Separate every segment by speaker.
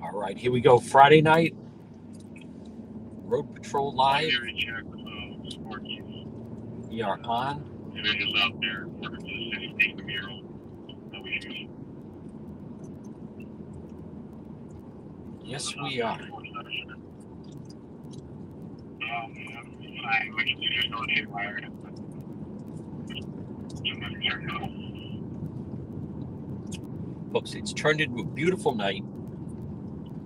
Speaker 1: All right, here we go. Friday night, Road Patrol Live.
Speaker 2: Check Sparky's.
Speaker 1: We are on.
Speaker 2: Individuals out there working for the city, taking the mural. No issues.
Speaker 1: Yes, we are.
Speaker 2: We can just go to the area.
Speaker 1: Folks, it's turned into a beautiful night.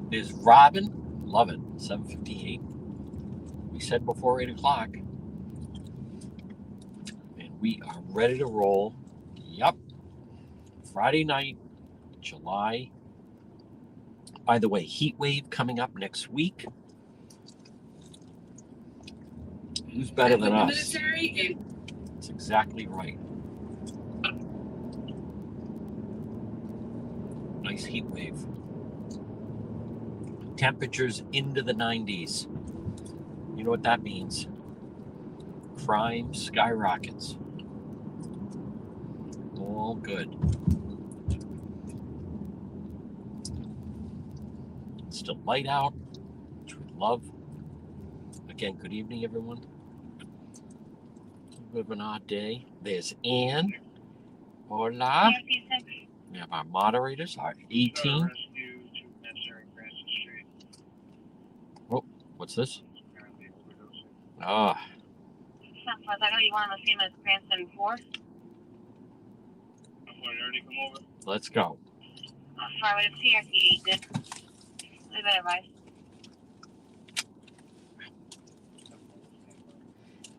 Speaker 1: There's Robin, love it, 7:58. We said before 8 o'clock. And we are ready to roll. Yep. Friday night, July. By the way, heat wave coming up next week. Who's better than us? That's exactly right. Nice heat wave. Temperatures into the 90s. You know what that means? Crime skyrockets. All good. It's still light out, which we love. Again, good evening, everyone. A bit of an odd day. There's Ann. Hola. We have our moderators, our 18. Oh, what's this? Ah.
Speaker 3: You want to see him as grandson 4?
Speaker 1: Let's go.
Speaker 3: Sorry, with CRT 8 did. Leave it advice.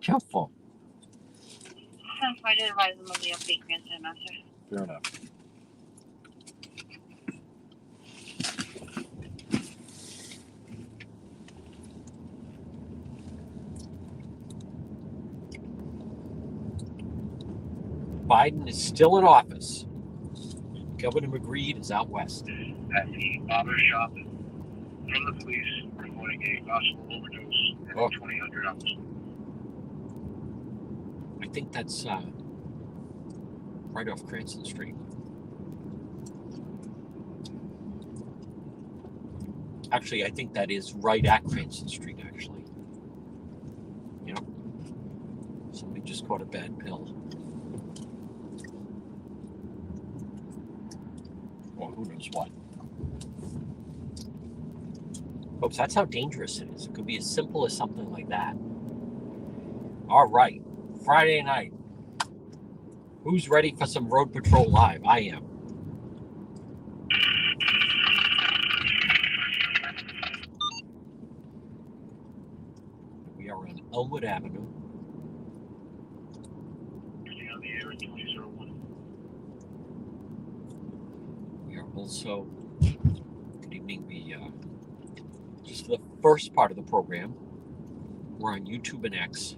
Speaker 1: Careful.
Speaker 3: I did advise him of the update grandson master.
Speaker 1: Fair enough. Biden is still in office. Governor McGreed is out west.
Speaker 2: At the barber shop from the police reporting a possible overdose at 2000 hours.
Speaker 1: I think that's right off Cranston Street. Actually, I think that is right at Cranston Street, actually. Yep. Somebody just caught a bad pill. Or who knows what. Folks, that's how dangerous it is. It could be as simple as something like that. All right. Friday night. Who's ready for some Road Patrol Live? I am. We are on Elmwood Avenue.
Speaker 2: On the air at 2001.
Speaker 1: We are also, good evening, just for the first part of the program, we're on YouTube and X,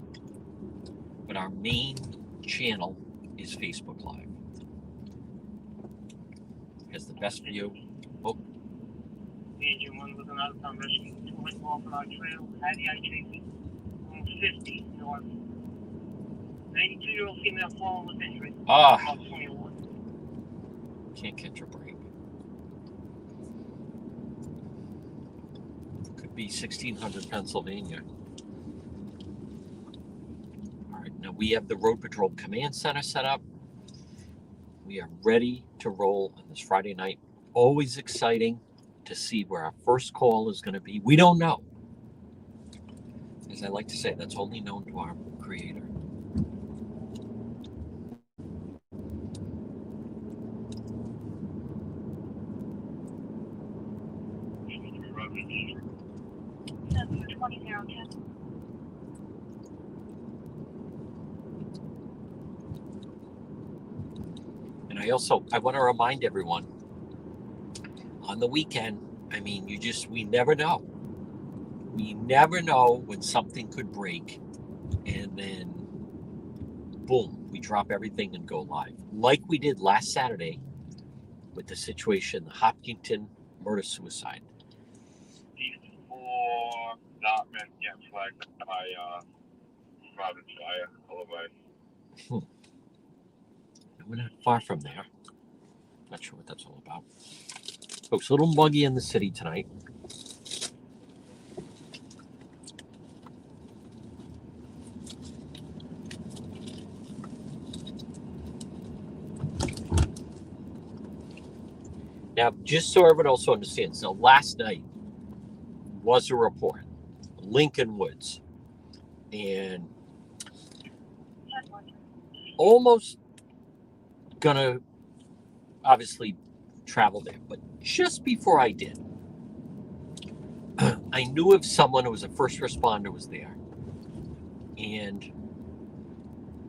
Speaker 1: but our main channel is Facebook Live. Has the best view. Oh.
Speaker 3: Engine 1 was an out-of-town rescue. 2 went off on our trail. Hattie I-Tracy. 50 north. 92-year-old female fallen with injury.
Speaker 1: Ah.
Speaker 3: 21.
Speaker 1: Can't catch a break. Could be 1600 Pennsylvania. All right, now we have the Road Patrol Command Center set up. We are ready to roll on this Friday night. Always exciting to see where our first call is going to be. We don't know. As I like to say, that's only known to our Creator. And I want to remind everyone, on the weekend, I mean, we never know. We never know when something could break, and then, boom, we drop everything and go live. Like we did last Saturday with the situation, the Hopkinton murder-suicide.
Speaker 2: These 4 not men get flagged by Providence fire. Hello,
Speaker 1: We're not far from there. Not sure what that's all about. So it's a little muggy in the city tonight. Now, just so everyone also understands, so last night was a report, Lincoln Woods, and almost gonna obviously travel there, but just before I did, I knew of someone who was a first responder was there and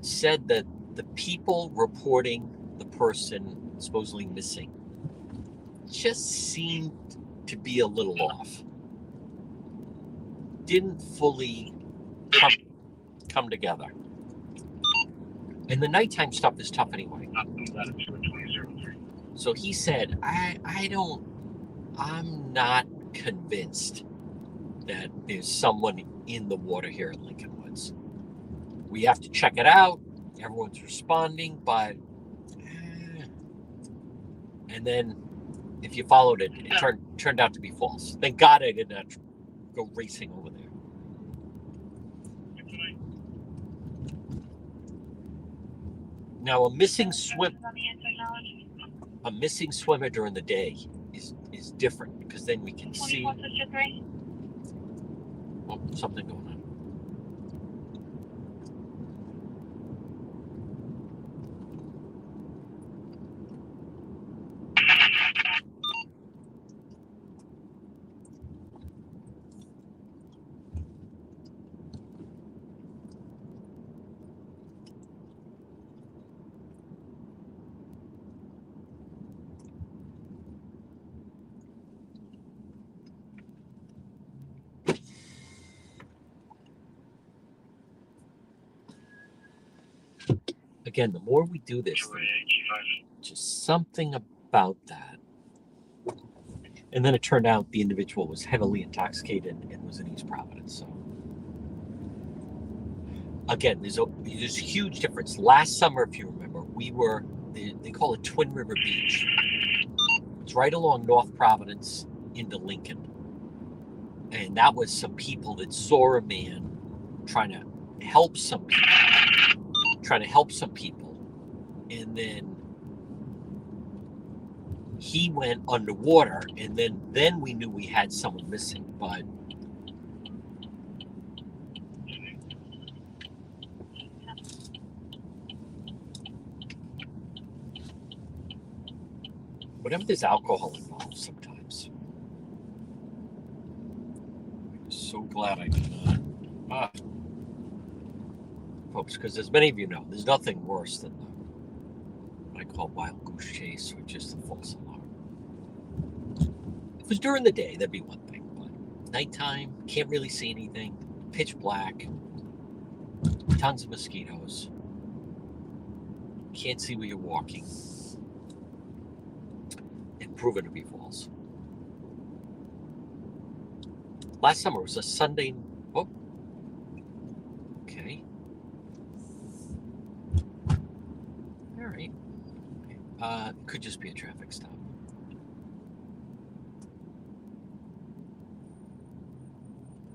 Speaker 1: said that the people reporting the person supposedly missing just seemed to be a little off. Didn't fully come together. And the nighttime stuff is tough anyway. So he said, I'm not convinced that there's someone in the water here at Lincoln Woods. We have to check it out. Everyone's responding, but and then if you followed it, it turned out to be false. Thank God I did not go racing over there. Now a missing swimmer during the day is different because then we can see something going on. Again, the more we do this, just something about that. And then it turned out the individual was heavily intoxicated and was in East Providence. So again, there's a huge difference. Last summer, if you remember, we were, they call it Twin River Beach. It's right along North Providence into Lincoln. And that was some people that saw a man trying to help some people. And then he went underwater, and then we knew we had someone missing. But whenever there's alcohol involved, sometimes. I'm so glad I did not. Folks, because as many of you know, there's nothing worse than what I call wild goose chase, or just a false alarm. If it was during the day, that'd be one thing. But nighttime, can't really see anything, pitch black, tons of mosquitoes, can't see where you're walking, and proven to be false. Last summer was a Sunday. Oh, okay. All right. It could just be a traffic stop.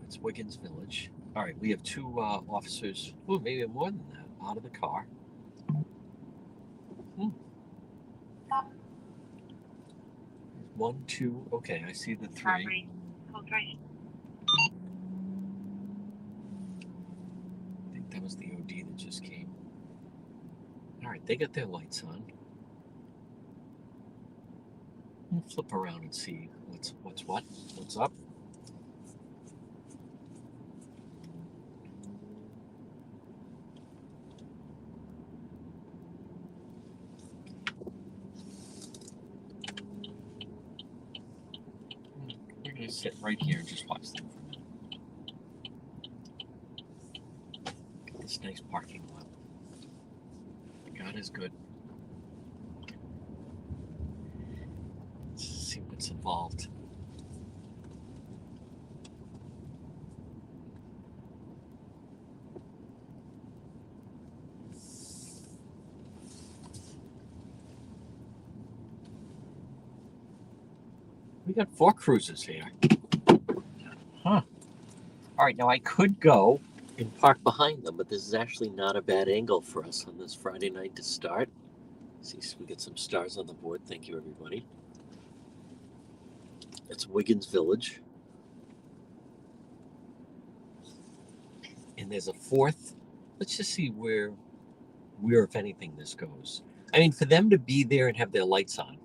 Speaker 1: It's Wiggins Village. All right, we have two officers, maybe more than that, out of the car. One, two, okay, I see the three. I think that was the OD that just came. All right, they got their lights on. We'll flip around and see what's up. We're going to sit right here and just watch them for a minute. This nice parking lot. God is good. Let's see what's involved. We got 4 cruisers here. Huh. All right, now I could go and park behind them, but this is actually not a bad angle for us on this Friday night to start. See, so we get some stars on the board. Thank you, everybody. It's Wiggins Village. And there's a 4th. Let's just see where, if anything, this goes. I mean, for them to be there and have their lights on,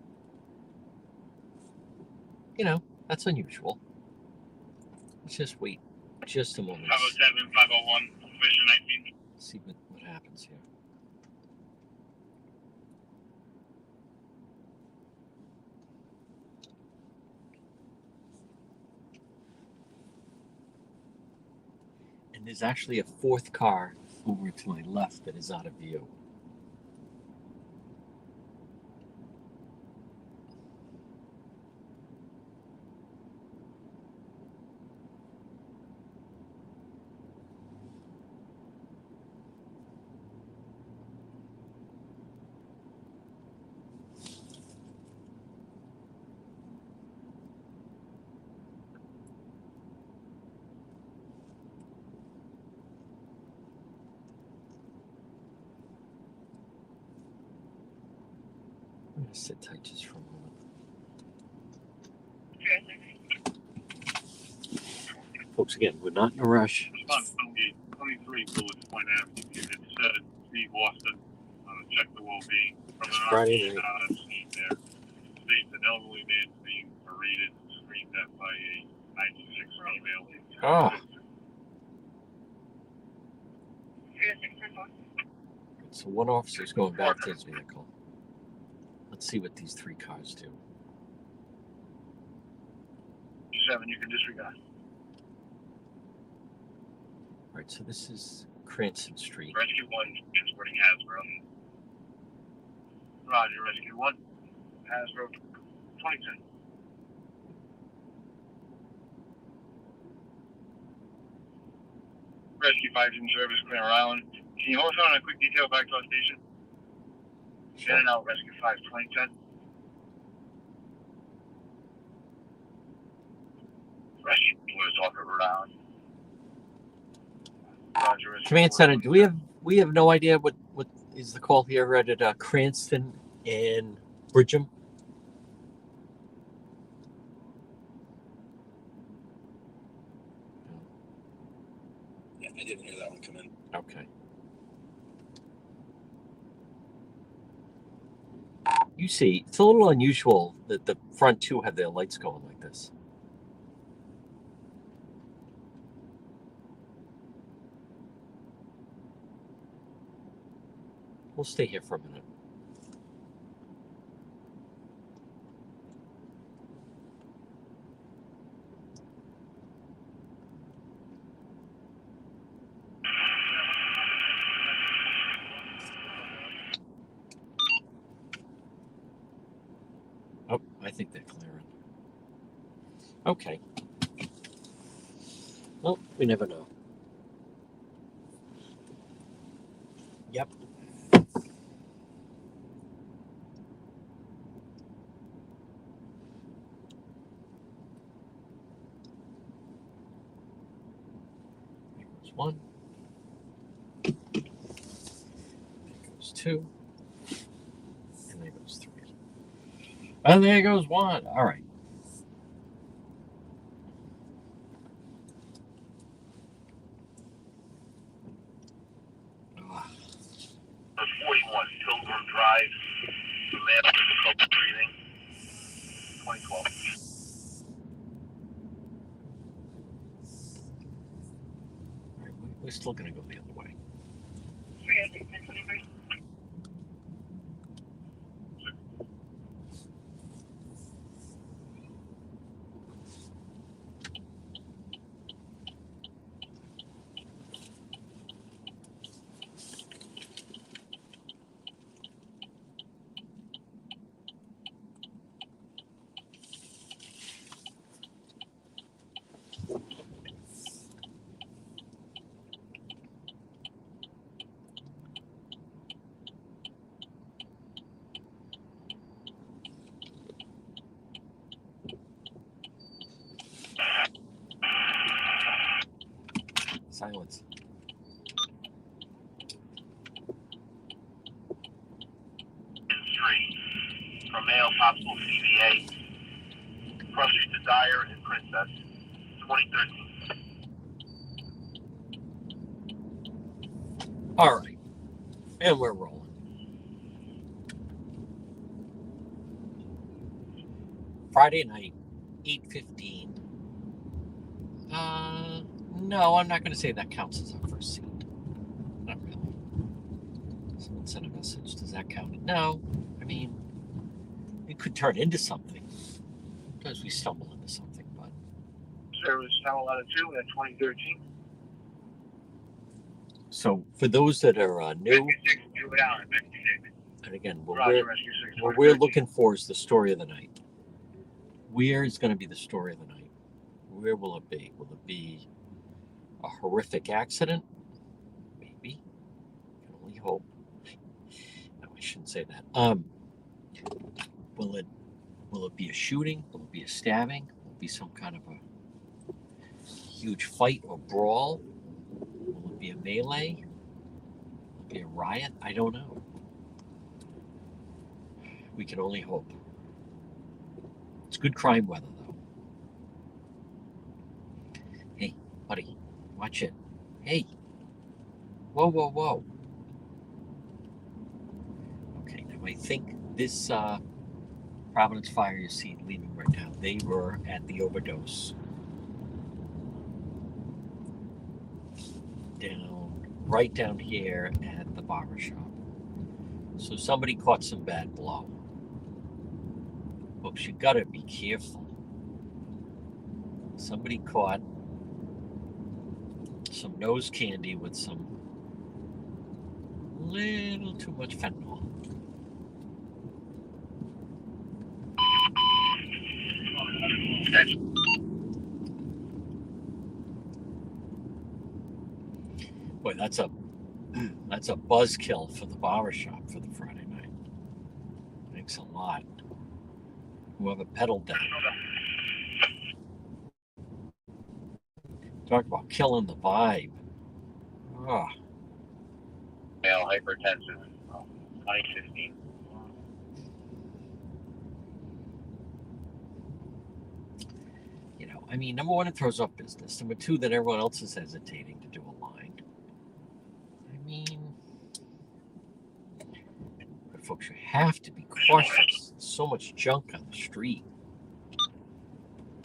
Speaker 1: that's unusual. Let's just wait just a moment.
Speaker 2: 507, 501, Vision 19.
Speaker 1: See what happens here. And there's actually a 4th car over to my left that is out of view. I'm going to sit tight just for a moment. Folks, again, we're not in a rush.
Speaker 2: It's on 23 Village Point Avenue. It said, Steve Boston, check the well-being. From an
Speaker 1: Friday night.
Speaker 2: scene there. States an elderly man being berated and screamed at by a 96 female.
Speaker 1: Oh. So one officer's going back to his vehicle. Let's see what these 3 cars do.
Speaker 2: 7, you can disregard.
Speaker 1: All right, so this is Cranston Street.
Speaker 2: Rescue 1, transporting Hasbro. Roger, Rescue 1, Hasbro, 2010. Rescue 5's in service, Clear Island. Can you hold on a quick detail back to our station?
Speaker 1: Sure.
Speaker 2: In and out, Rescue 5, 2010. Rescue was off of Rhode Island. Roger, Rescue
Speaker 1: Command
Speaker 2: 4,
Speaker 1: Center, do we have no idea what is the call here at Cranston and Bridgham?
Speaker 4: Yeah, I didn't hear that one come in.
Speaker 1: Okay. You see, it's a little unusual that the front 2 have their lights going like this. We'll stay here for a minute. Oh, I think they're clearing. Okay. Well, we never know. Yep. There goes 1. There goes 2. And there goes 3. And there goes 1. All right. Ah,
Speaker 2: 41, Pilgrim Drive. The man with trouble breathing. 2012.
Speaker 1: all right, we're still going to go the other way. silence.
Speaker 2: And 3. From male, possible CVA. Cross Street Desire and Princess. 2013.
Speaker 1: All right. And we're rolling. Friday night, 8:15. No, I'm not going to say that counts as our first scene. Not really. Someone sent a message. Does that count? No. I mean, it could turn into something. Sometimes we stumble into something, but.
Speaker 2: Service Channel 2 at 2013.
Speaker 1: So, for those that are new,
Speaker 2: 56, Drew Allen, 56.
Speaker 1: and again,
Speaker 2: Roger, Rescue 6,
Speaker 1: what we're
Speaker 2: 2013.
Speaker 1: looking for is the story of the night. Where is going to be the story of the night? Where will it be? Will it be a horrific accident? Maybe. I can only hope. No, I shouldn't say that. Will it be a shooting? Will it be a stabbing? Will it be some kind of a huge fight or brawl? Will it be a melee? Will it be a riot? I don't know. We can only hope. It's good crime weather, though. Hey, buddy, watch it. Hey. Whoa, whoa, whoa. Okay, now I think this Providence fire you see leaving right now, they were at the overdose. Right down here at the barber shop. So somebody caught some bad blow. Folks, you gotta be careful. Somebody caught some nose candy with some little too much fentanyl. Boy, that's a buzzkill for the barbershop for the Friday night. Thanks a lot. Whoever peddled that. Talk about killing the vibe. Oh.
Speaker 2: Male hypertensive, 2015.
Speaker 1: You know, I mean, number one, it throws off business. Number two, that everyone else is hesitating to do a line. I mean, but folks, you have to be cautious. There's so much junk on the street.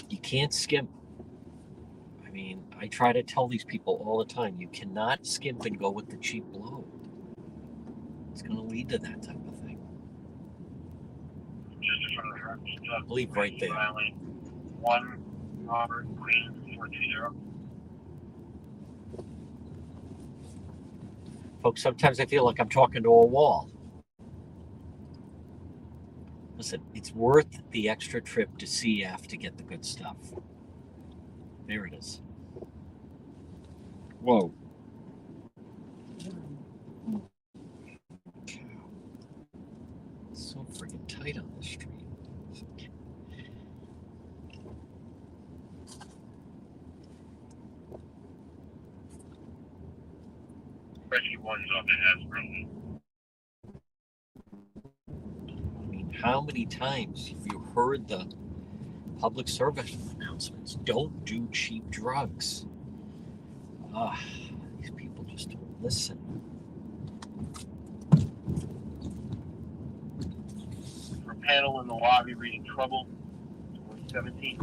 Speaker 1: You can't skimp. I mean, I try to tell these people all the time, you cannot skimp and go with the cheap blow. It's going to lead to that type of thing.
Speaker 2: Just in front of her.
Speaker 1: I believe right there.
Speaker 2: 1, Robert, Queen, 420.
Speaker 1: Folks, sometimes I feel like I'm talking to a wall. Listen, it's worth the extra trip to CF to get the good stuff. There it is. Whoa. It's so friggin' tight on the street.
Speaker 2: Rescue 1's on the Hasbro.
Speaker 1: I mean, how many times have you heard the public service announcements? Don't do cheap drugs. These people just don't listen.
Speaker 2: For panel in the lobby reading Trouble, 2017.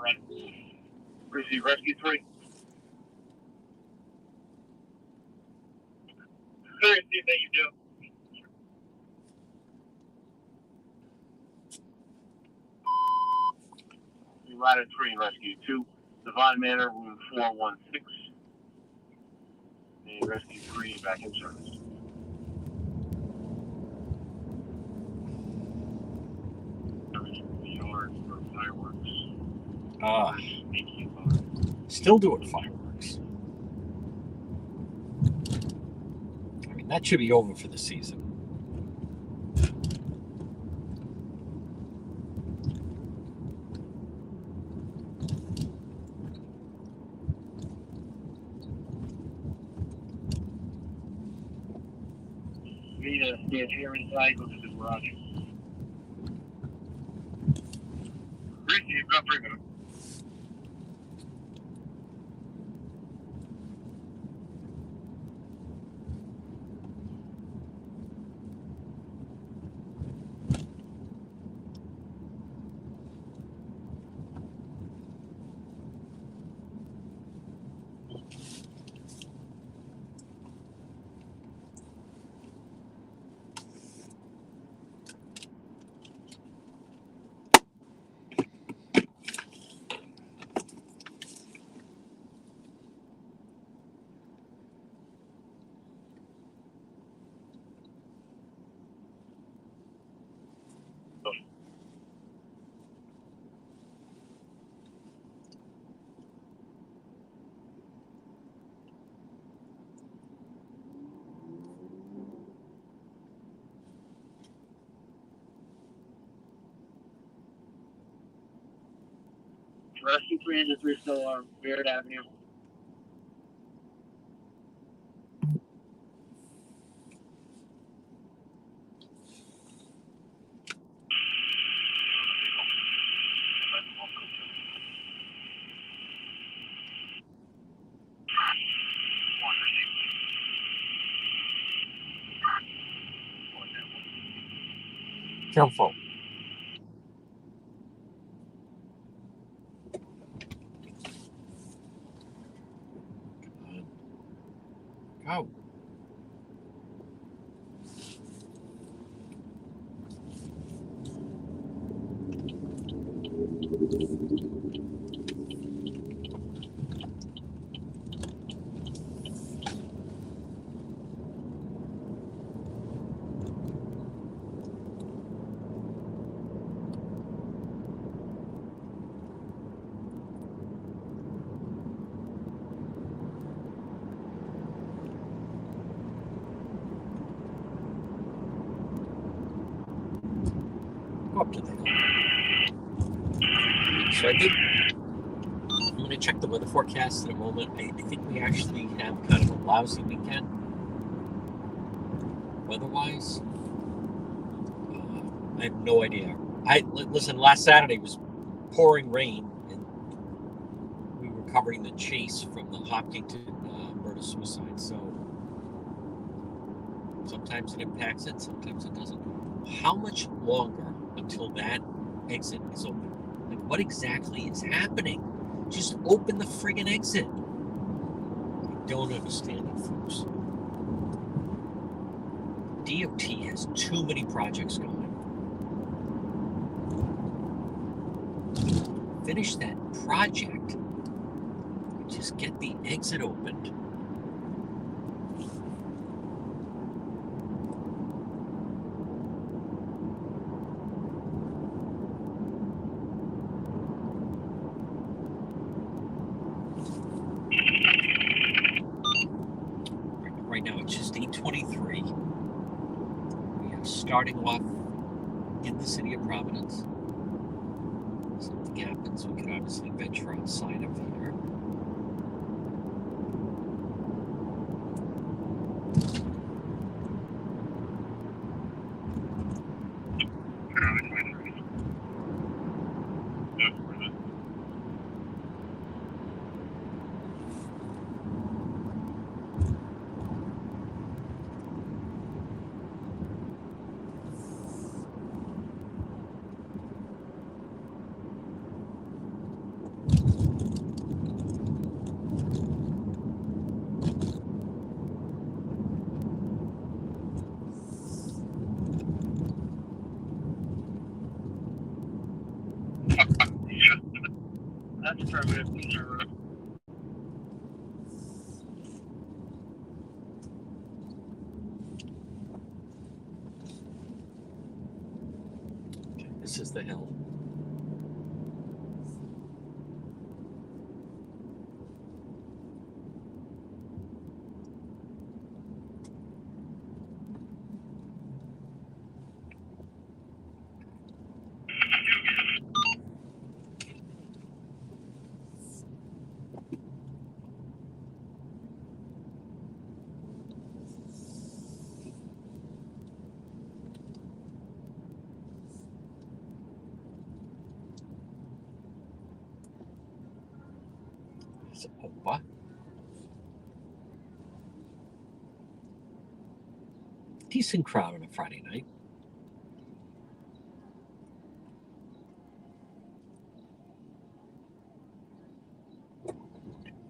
Speaker 2: Run. Receive Rescue 3. Curious to see if that you do. Ladder 3, Rescue 2. Divine Manor, room 416. And Rescue 3 back in service. Yard for fireworks.
Speaker 1: Still doing fireworks. I mean, that should be over for the season.
Speaker 2: Yeah, here inside, go to the garage. Ricky, you've got 3 minutes. Rescue 303 still on Beard Avenue.
Speaker 1: Careful. Go. Go up to the hill. So I think I'm going to check the weather forecast in a moment. I think we actually have kind of a lousy weekend weather-wise. I have no idea. Listen, last Saturday was pouring rain, and we were covering the chase from the Hopkinton murder-suicide. So sometimes it impacts it, sometimes it doesn't. How much longer until that exit is open? Like, what exactly is happening? Just open the friggin' exit. I don't understand it, folks. DOT has too many projects going. Finish that project. Just get the exit opened. Right now it's just 8:23. We are starting off in the city of Providence. If something happens, we can obviously venture outside of here.
Speaker 2: That's affirmative. These are
Speaker 1: Okay, this is the hill. is over. Decent crowd on a Friday night.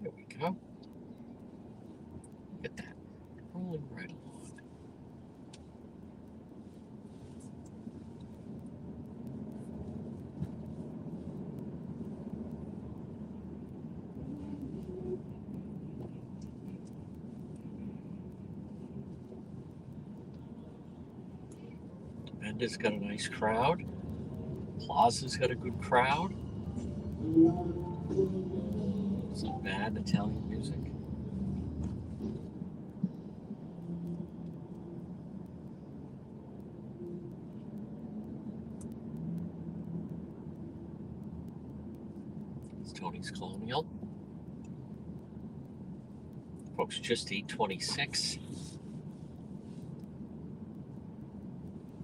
Speaker 1: There we go. Look at that. Rolling right along. Menda's got a nice crowd. Plaza's got a good crowd. Some bad Italian music. It's Tony's Colonial. Folks, just 8:26.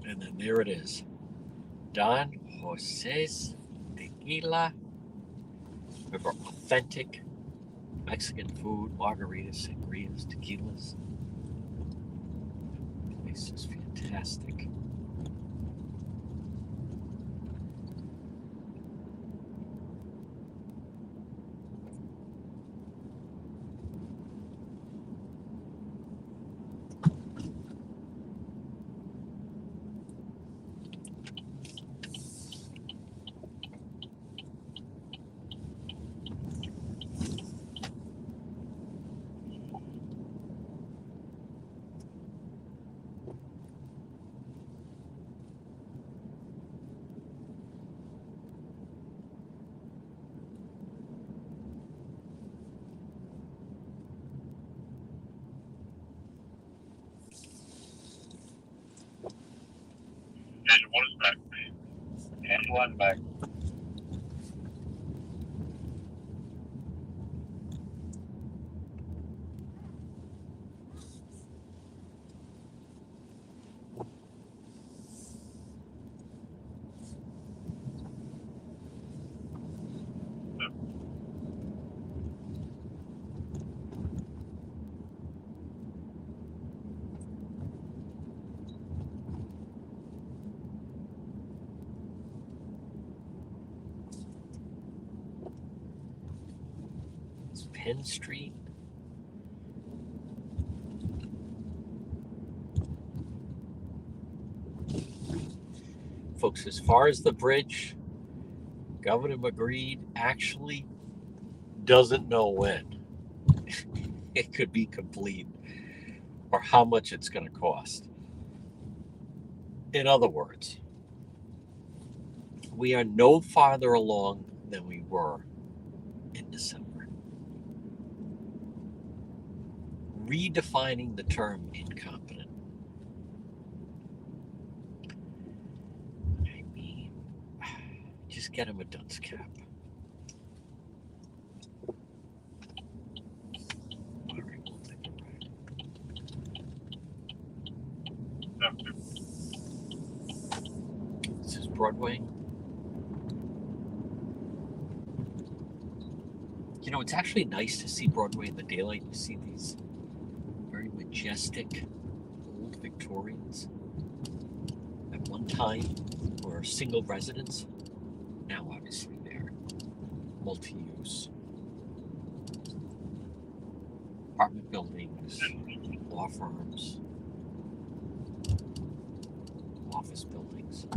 Speaker 1: And then there it is. Don Jose's Tequila. Remember, authentic Mexican food, margaritas, sangrias, tequilas. The place is fantastic.
Speaker 2: Engine 1 is back. Engine 1 back.
Speaker 1: It's Penn Street. Folks, as far as the bridge, Governor McGreed actually doesn't know when it could be complete or how much it's going to cost. In other words, we are no farther along than we were in December. Redefining the term incompetent. I mean, just get him a dunce cap. All right, we'll take it back. This is Broadway. You know, it's actually nice to see Broadway in the daylight. You see these very majestic old Victorians. At one time were single residents. Now, obviously, they're multi-use. Apartment buildings, law firms, office buildings.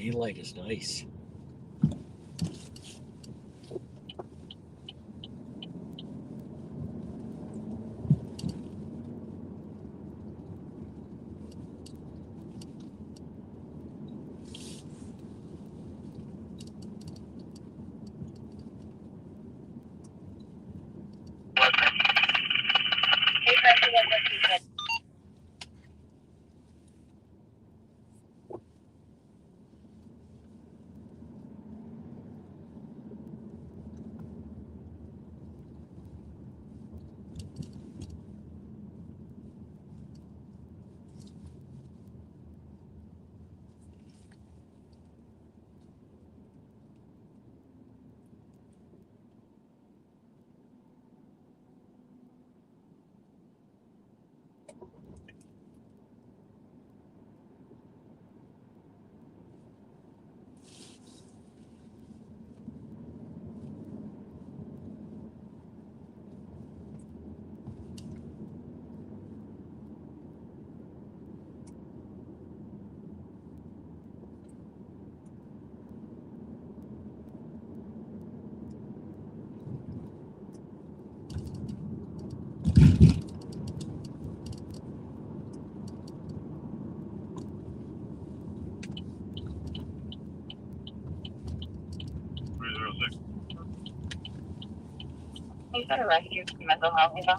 Speaker 1: Daylight is nice.
Speaker 3: Hey, Frankie, that's what she said. He's got a rescue from mental health, you know?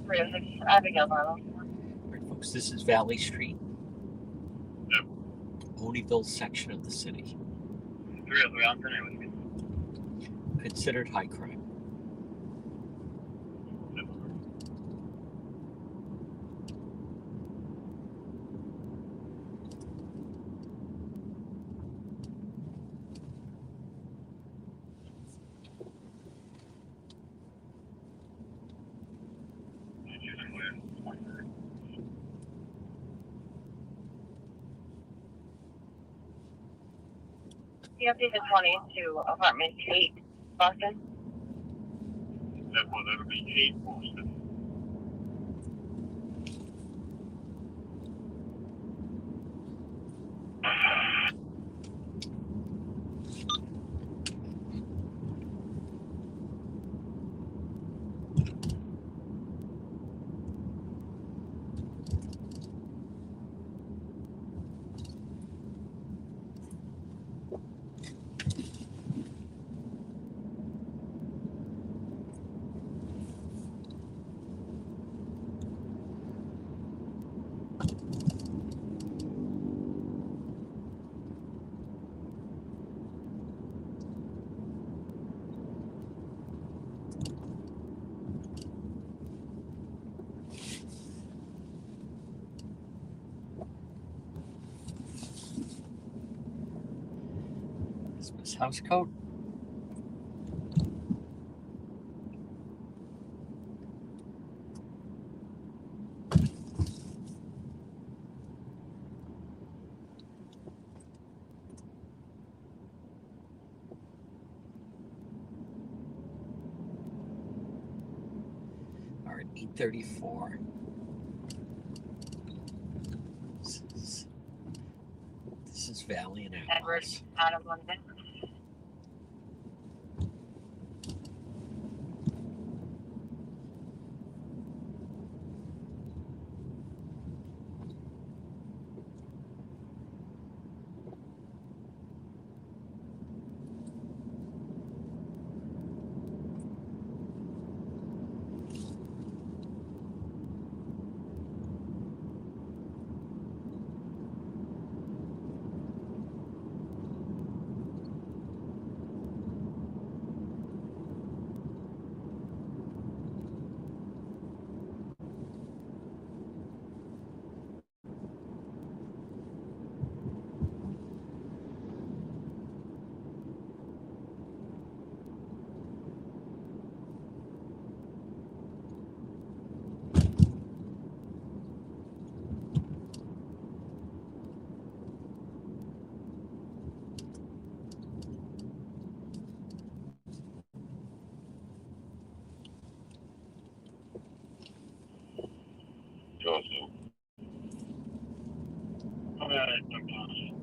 Speaker 3: 306 Abigail Barlow.
Speaker 1: All right, folks, this is Valley Street.
Speaker 2: Yep.
Speaker 1: Ponyville section of the city.
Speaker 2: 303 on today with me.
Speaker 1: Considered high crime.
Speaker 3: You have to 20 to apartment 8, Boston.
Speaker 2: That would be 8 Boston.
Speaker 1: Is Miss House Coat? All right, 834. This is Valley and
Speaker 3: Edward
Speaker 1: Atlas.
Speaker 3: out of London.
Speaker 2: Joseph. when possible.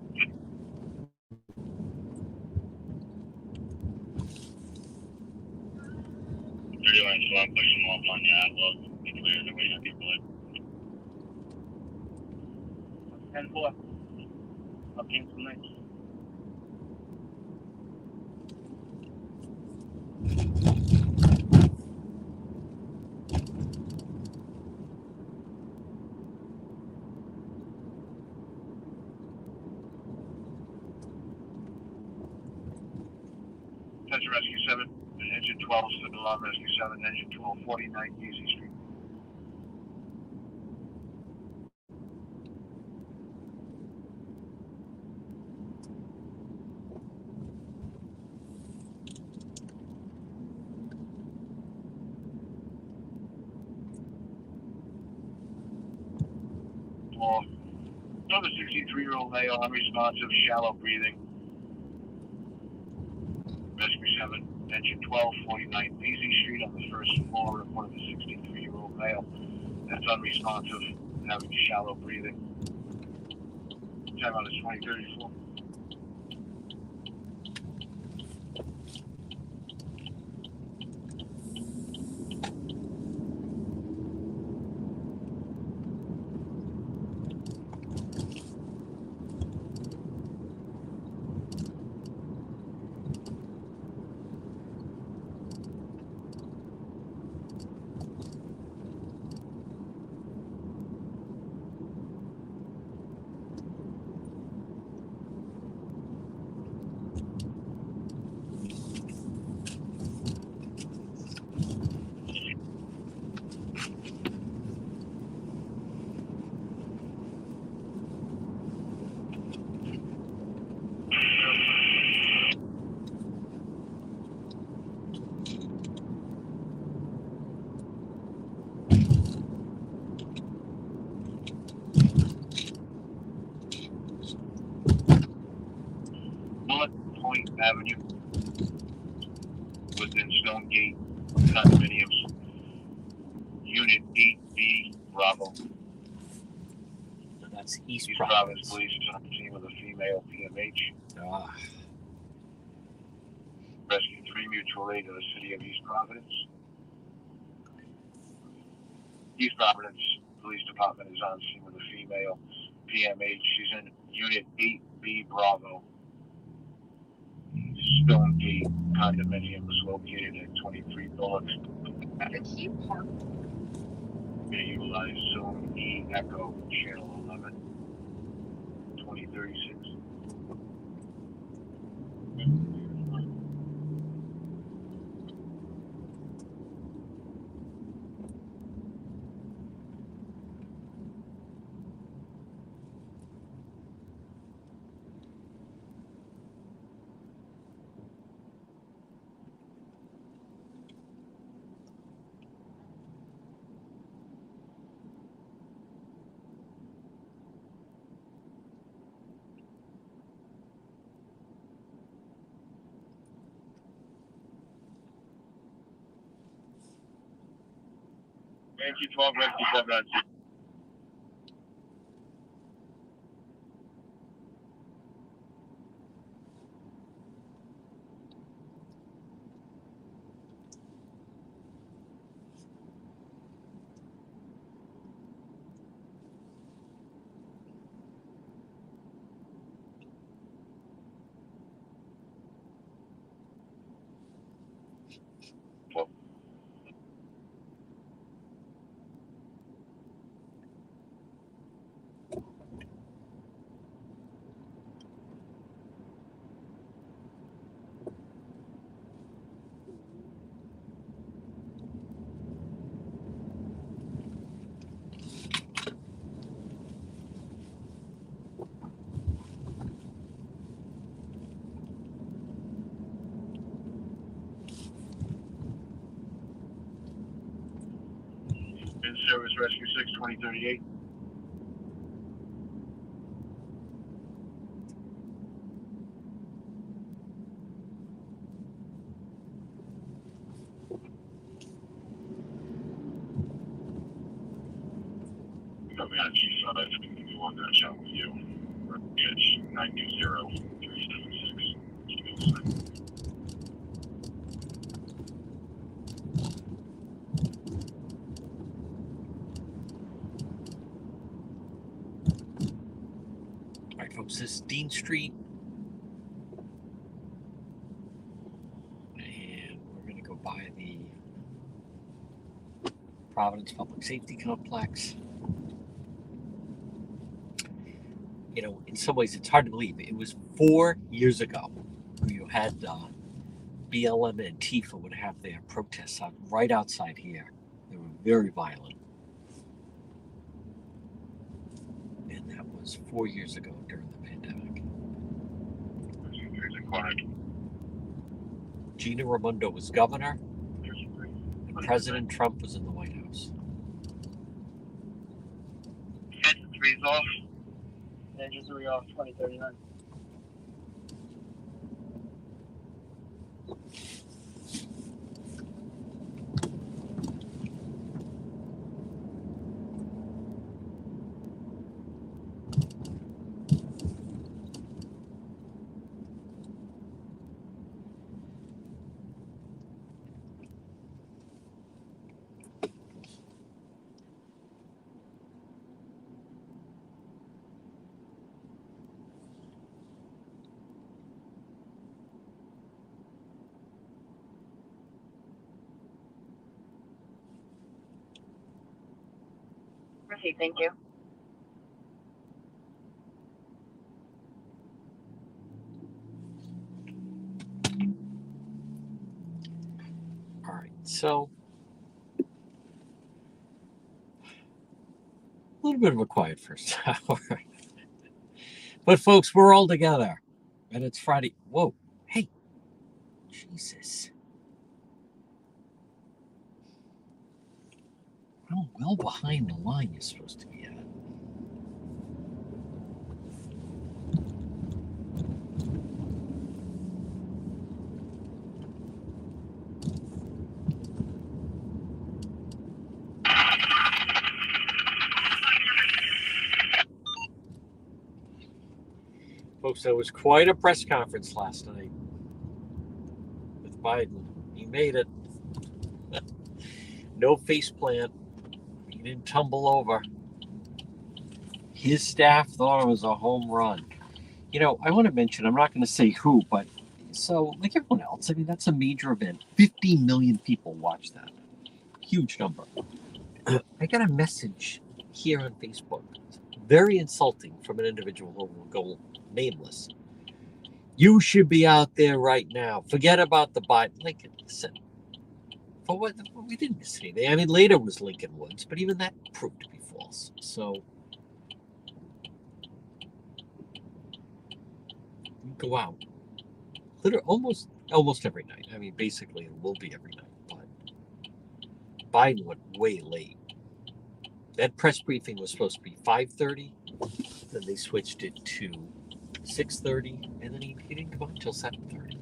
Speaker 2: Pretty much, so I'm pushing them off on the outlook. Be clear the way that people are.
Speaker 3: 10-4. Up Kingston Lakes.
Speaker 2: Attention Rescue 7, Engine 12, still on Rescue 7, Engine 12, 49 Easy Street. For another 63-year-old male, unresponsive, shallow breathing. Rescue 7, Engine 12, 49 Easy Street on the first floor of one of the 63-year-old male. That's unresponsive, having shallow breathing. Time on is 2034. Point Avenue within Stonegate condominiums. Unit 8B, Bravo.
Speaker 1: So that's East
Speaker 2: East
Speaker 1: Providence.
Speaker 2: Providence Police is on scene with a female PMH. Rescue 3 mutual aid in the city of East Providence. East Providence Police Department is on scene with a female PMH. She's in Unit 8B, Bravo. Stonegate condominium is located at 23 Bullocks. May utilize Zone E Echo Channel 11, 2036. Yankee 12, Rescue 7 on scene. In service Rescue 6, 2038. Copy on Chief, that's going to be one that shot with you. It's 90-376.
Speaker 1: All right, folks, this is Dean Street. And we're going to go by the Providence Public Safety Complex. You know, in some ways, it's hard to believe. It was 4 years ago you had BLM and Antifa would have their protests out right outside here. They were very violent. And that was 4 years ago during the pandemic. Gina Raimondo was governor, and President Trump was in the White House.
Speaker 3: Engine 3's off. Engine 3 off, 2039.
Speaker 5: Proceed, thank you.
Speaker 1: All right, so a little bit of a quiet first hour. But folks, we're all together. And it's Friday. Whoa, hey, Jesus. I'm well behind the line you're supposed to be at. Folks, there was quite a press conference last night with Biden. He made it. No face plant. He didn't tumble over. His staff thought it was a home run. You know, I want to mention, I'm not going to say who, but so like everyone else, I mean, that's a major event. 50 million people watch that. Huge number. I got a message here on Facebook, very insulting, from an individual who will go nameless. You should be out there right now. Forget about the Biden. Like, listen, for what? We didn't miss anything. I mean, later was Lincoln Woods, but even that proved to be false. So you go out, literally almost every night. I mean, basically, it will be every night. But Biden went way late. That press briefing was supposed to be 5:30. Then they switched it to 6:30, and then he didn't come out until 7:30.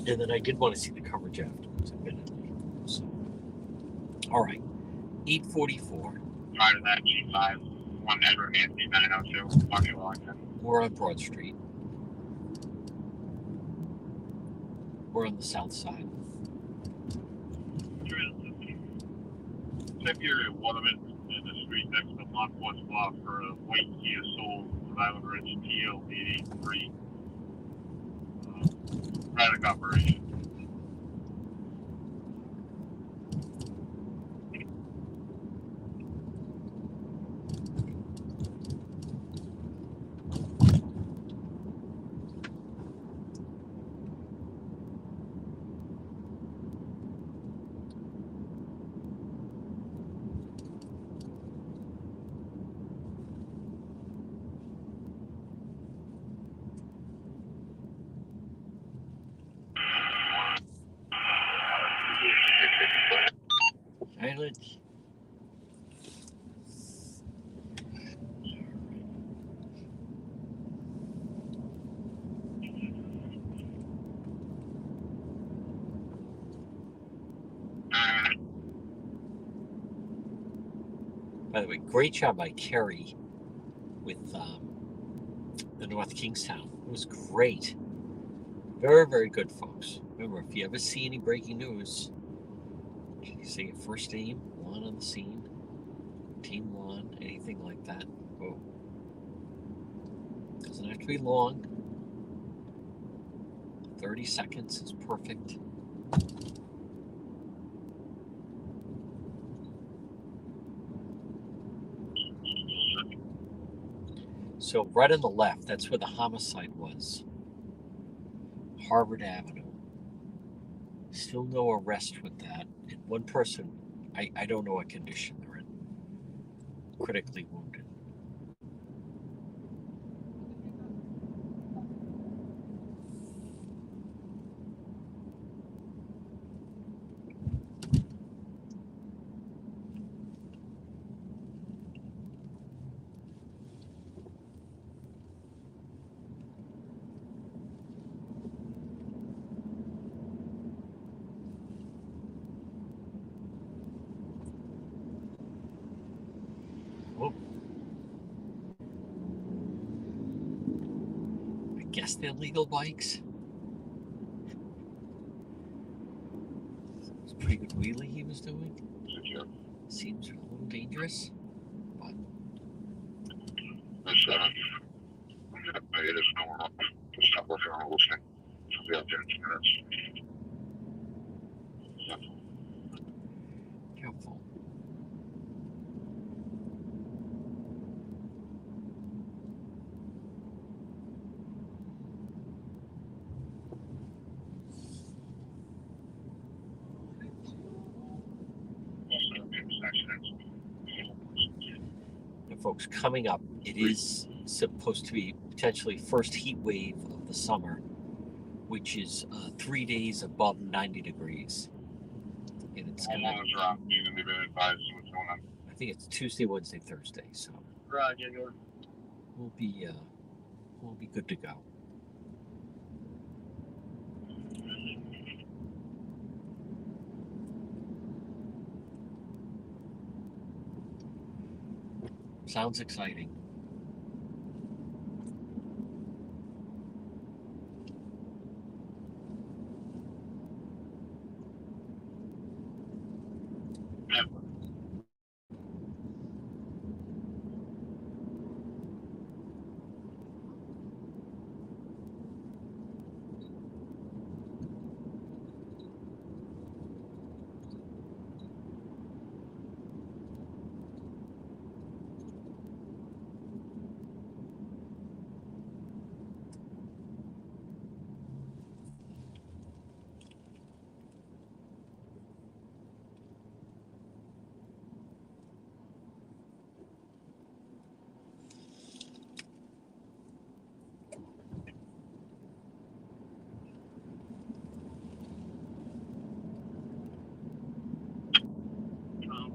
Speaker 1: And then I did want to see the coverage afterwards, admittedly. So, all right, 8:44.
Speaker 2: Prior to that, G5, 1 Edward Anthony 902, Marshall Wellington.
Speaker 1: We're on Broad Street. We're on the south side.
Speaker 2: February Waterman in the street next to Montfort Spa for a white Kia Soul, Rhode Island Ridge TL 883. Product operation.
Speaker 1: Island. By the way, great job by Kerry with the North Kingstown. It was great. Very, very good, folks. Remember, if you ever see any breaking news, you say your first name, one on the scene, team one, anything like that. Oh, doesn't have to be long. 30 seconds is perfect. So right on the left, that's where the homicide was. Harvard Avenue. Still no arrest with that. And one person, I don't know what condition they're in. Critically wounded. Oh. I guess they're legal bikes. It's a pretty good wheelie he was doing. Seems a little dangerous, but
Speaker 2: It is normal. Stop working on listening. She'll be out there in 2 minutes.
Speaker 1: careful. And folks, coming up, it is supposed to be potentially first heat wave of the summer, which is 3 days above 90 degrees. And it's
Speaker 2: How long is around? Meaning they've been advised what's going on.
Speaker 1: I think it's Tuesday, Wednesday, Thursday, so
Speaker 3: Roger, you're
Speaker 1: we'll be good to go. Sounds exciting.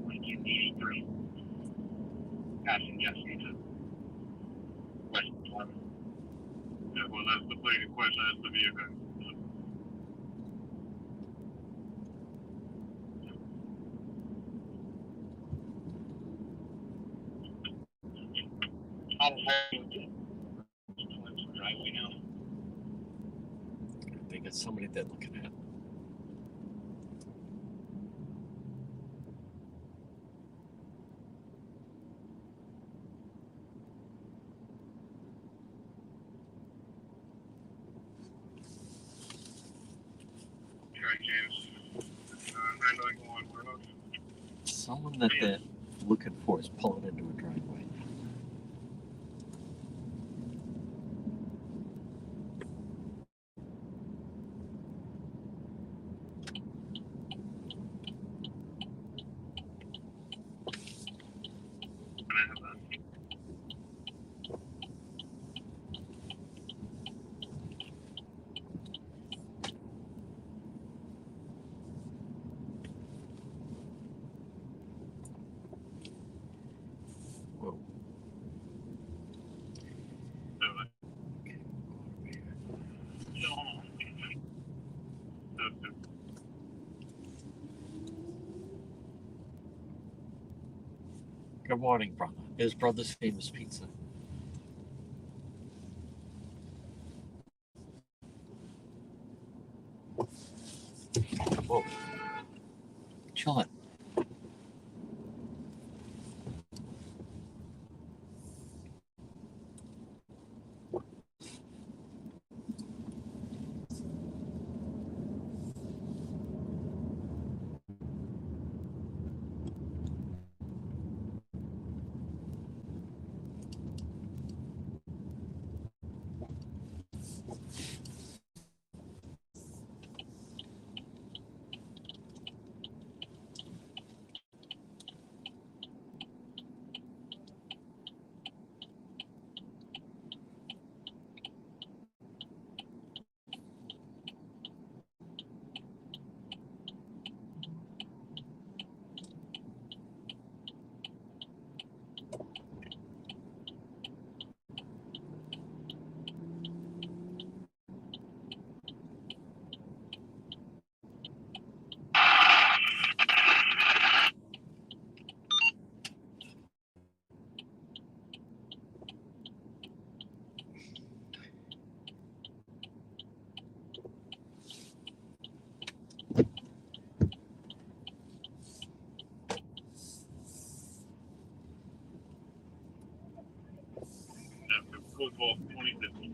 Speaker 3: Lincoln 83. Passing yesterday to West Florida.
Speaker 2: Yeah, well, that's the plate in question. That's the vehicle.
Speaker 3: I'm very driveway now.
Speaker 1: They got somebody they're looking at.
Speaker 2: Right, James. Handling on Rhode.
Speaker 1: Someone that they're looking for is pulling into a driveway. Whoa. Good morning, brother. His brother's famous pizza.
Speaker 2: code for 2050.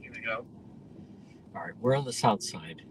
Speaker 2: Here we go.
Speaker 1: All right, we're on the south side.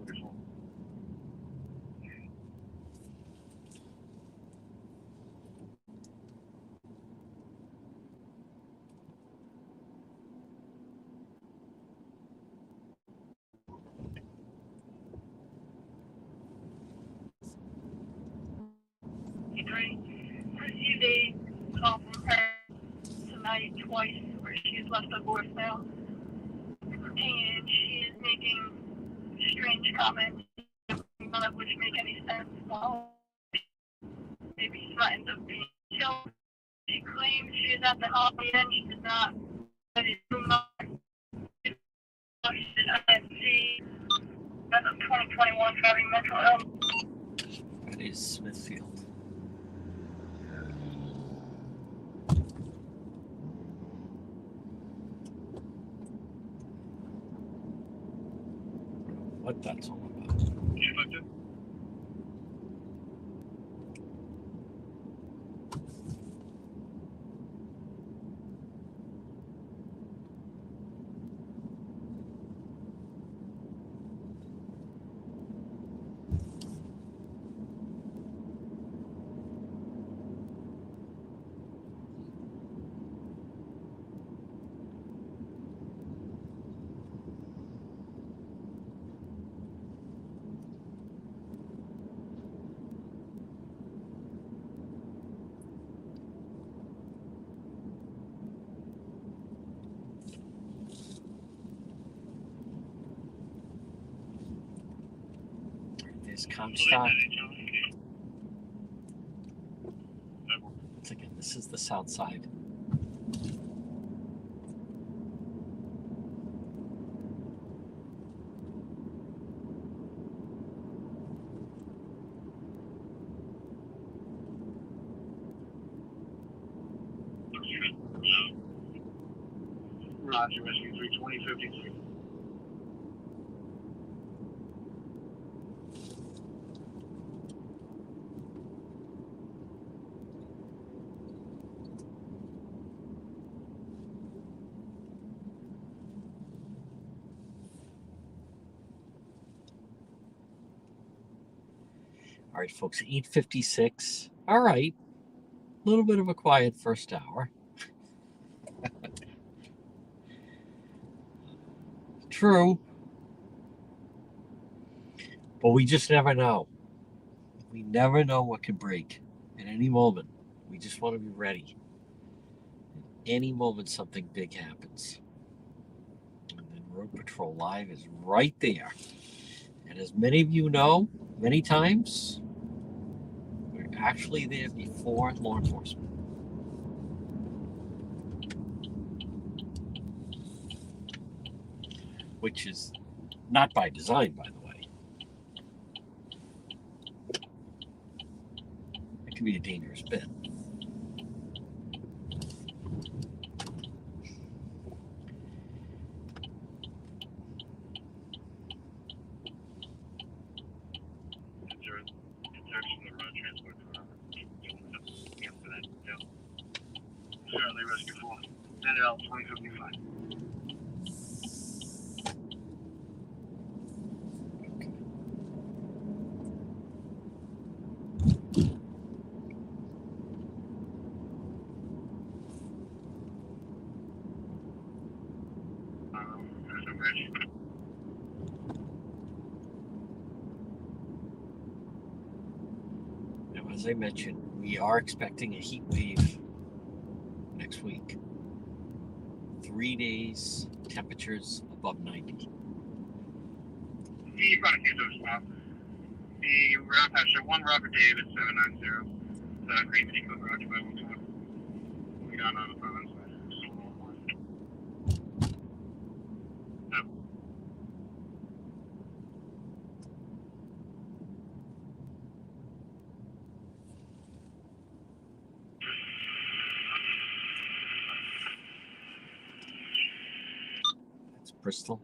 Speaker 2: Beautiful.
Speaker 5: Received a call from her tonight twice where she has left a voicemail and she is making strange comments, none of which make any sense. Well, maybe threatened of being killed. She claims she is at the Holiday Inn. She did not. That is not. She did not see as of 2021 having mental illness.
Speaker 1: That is Smithfield. What that's all about.
Speaker 2: You looked at?
Speaker 1: There's Comstock. Once again, this is the south side.
Speaker 2: Roger, Rescue 32053.
Speaker 1: All right, folks, 8:56. All right, a little bit of a quiet first hour. True. But we just never know. We never know what could break at any moment. We just want to be ready. At any moment, something big happens. And then Road Patrol Live is right there. And as many of you know, many times, we're actually there before law enforcement. Which is not by design, by the way. It can be a dangerous bit.
Speaker 2: Certainly, Rescue 4. Send it out 2055. There's a bridge.
Speaker 1: Now, as I mentioned, we are expecting a heat wave next week. 3 days, temperatures above 90.
Speaker 3: You've got to keep those spots. The route pasture 1 Robert David 790. The Green Pico Garage by 121. We got on the Providence side. Yep.
Speaker 1: That's Bristol.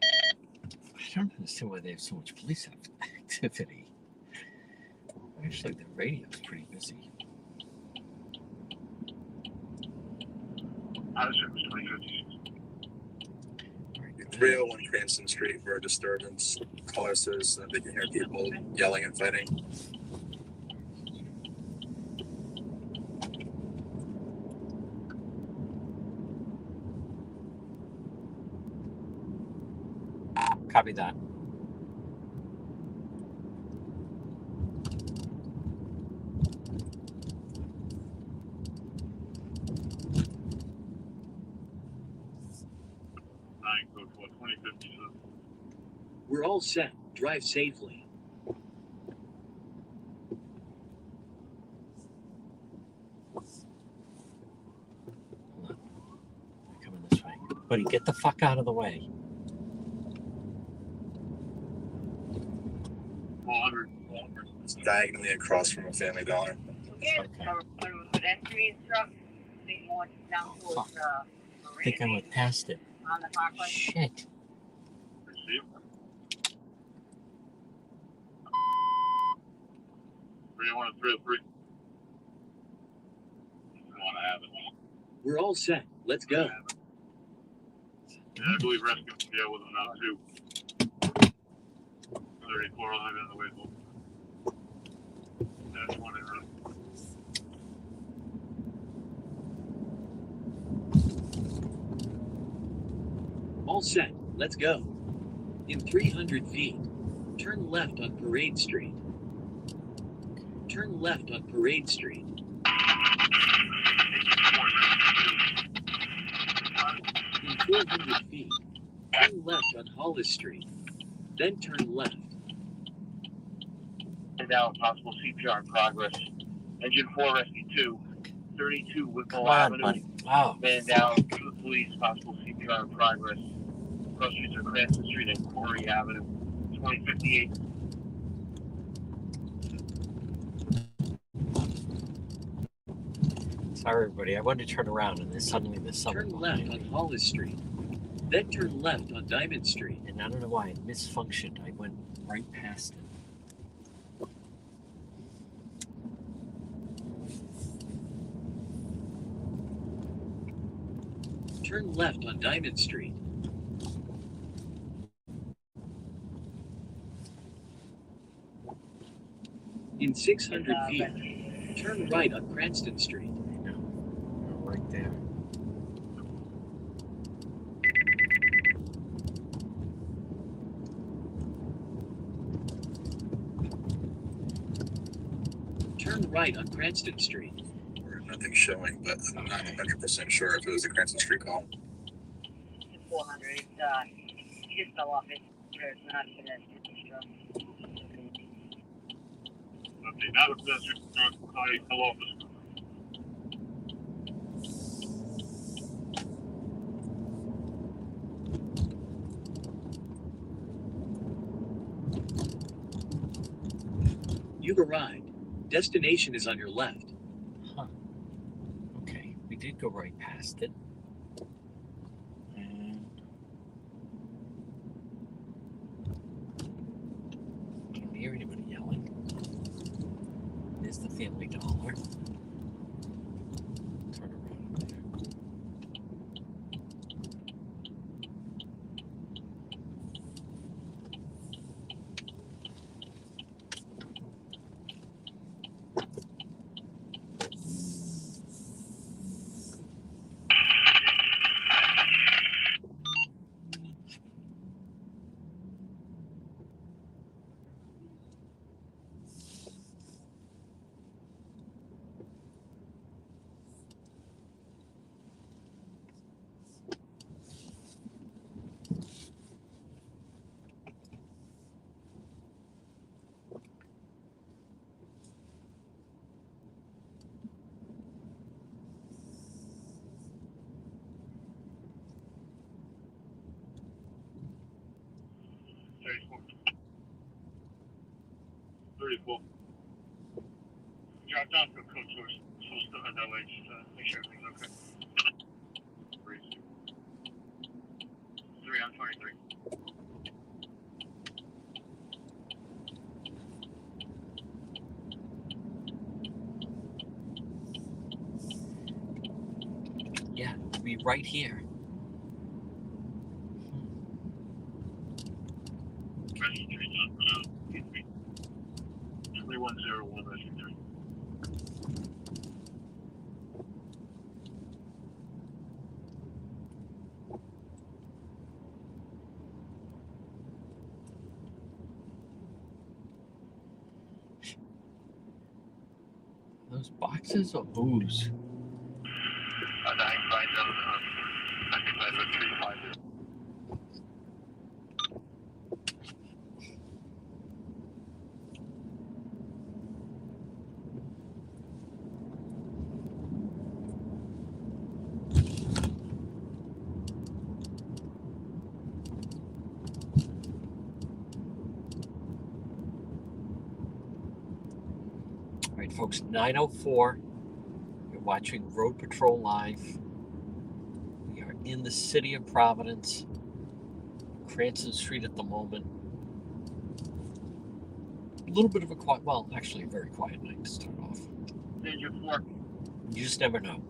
Speaker 1: I don't understand why they have so much police activity. Actually, the radio's pretty busy.
Speaker 2: I was it was 2050.
Speaker 1: All right,
Speaker 4: 301 Cranston Street for a disturbance. Caller says that they can hear people yelling and fighting.
Speaker 1: Copy that.
Speaker 2: Code 4, 2057.
Speaker 6: We're all set. Drive safely.
Speaker 1: Hold on. They're coming this way. Buddy, get the fuck out of the way.
Speaker 2: 400.
Speaker 4: It's diagonally across from a Family Dollar.
Speaker 1: Okay. Fuck. I think I went past it.
Speaker 3: On the parkway.
Speaker 1: Shit.
Speaker 2: Receive. 301 and 303. You want to have it.
Speaker 6: We're all set. Let's go.
Speaker 2: Yeah, I believe rescue will deal with them now too. 34 on the way. That's one in room.
Speaker 6: All set. Let's go. In 300 feet, turn left on Parade Street. Turn left on Parade Street. In 400 feet, turn left on Hollis Street. Then turn left.
Speaker 2: And down, possible CPR in progress. Engine 4 rescue 2. 32 Whipple
Speaker 1: Come on,
Speaker 2: Avenue.
Speaker 1: buddy. Oh,
Speaker 2: Man down to the police, possible CPR in progress. Cross streets are Cranston Street and Quarry Avenue. 2058.
Speaker 1: sorry, everybody. I wanted to turn around, and then suddenly there's someone
Speaker 6: Turn left
Speaker 1: behind
Speaker 6: on
Speaker 1: me.
Speaker 6: Hollis Street. Then turn left on Diamond Street.
Speaker 1: And I don't know why it misfunctioned. I went right past it.
Speaker 6: Turn left on Diamond Street. In 600 feet, turn right on Cranston Street.
Speaker 1: I know. We're right there.
Speaker 6: Turn right on Cranston Street.
Speaker 4: Nothing showing, but I'm not 100% sure if it was a Cranston Street call.
Speaker 3: 400. He just fell off it. It's not even a
Speaker 2: Okay, now the pedestrian call office.
Speaker 6: You've arrived. Destination is on your left.
Speaker 1: Huh. Okay, we did go right past it. And I don't hear anybody yelling. There's the Family Dollar.
Speaker 3: 34. 34. Drop down for code source. So still head that way. Just make sure everything's okay. 3 on 23.
Speaker 1: Yeah, it'll be right here.
Speaker 3: Rescue 3's on 2101 Rescue 3.
Speaker 1: Those boxes or booze?
Speaker 3: 957,
Speaker 1: All right, folks, 9:04. You're watching Road Patrol Live. We are in the city of Providence, Cranston Street at the moment. A little bit of a quiet, well, actually a very quiet night to start off.
Speaker 3: Danger 4.
Speaker 1: You just never know.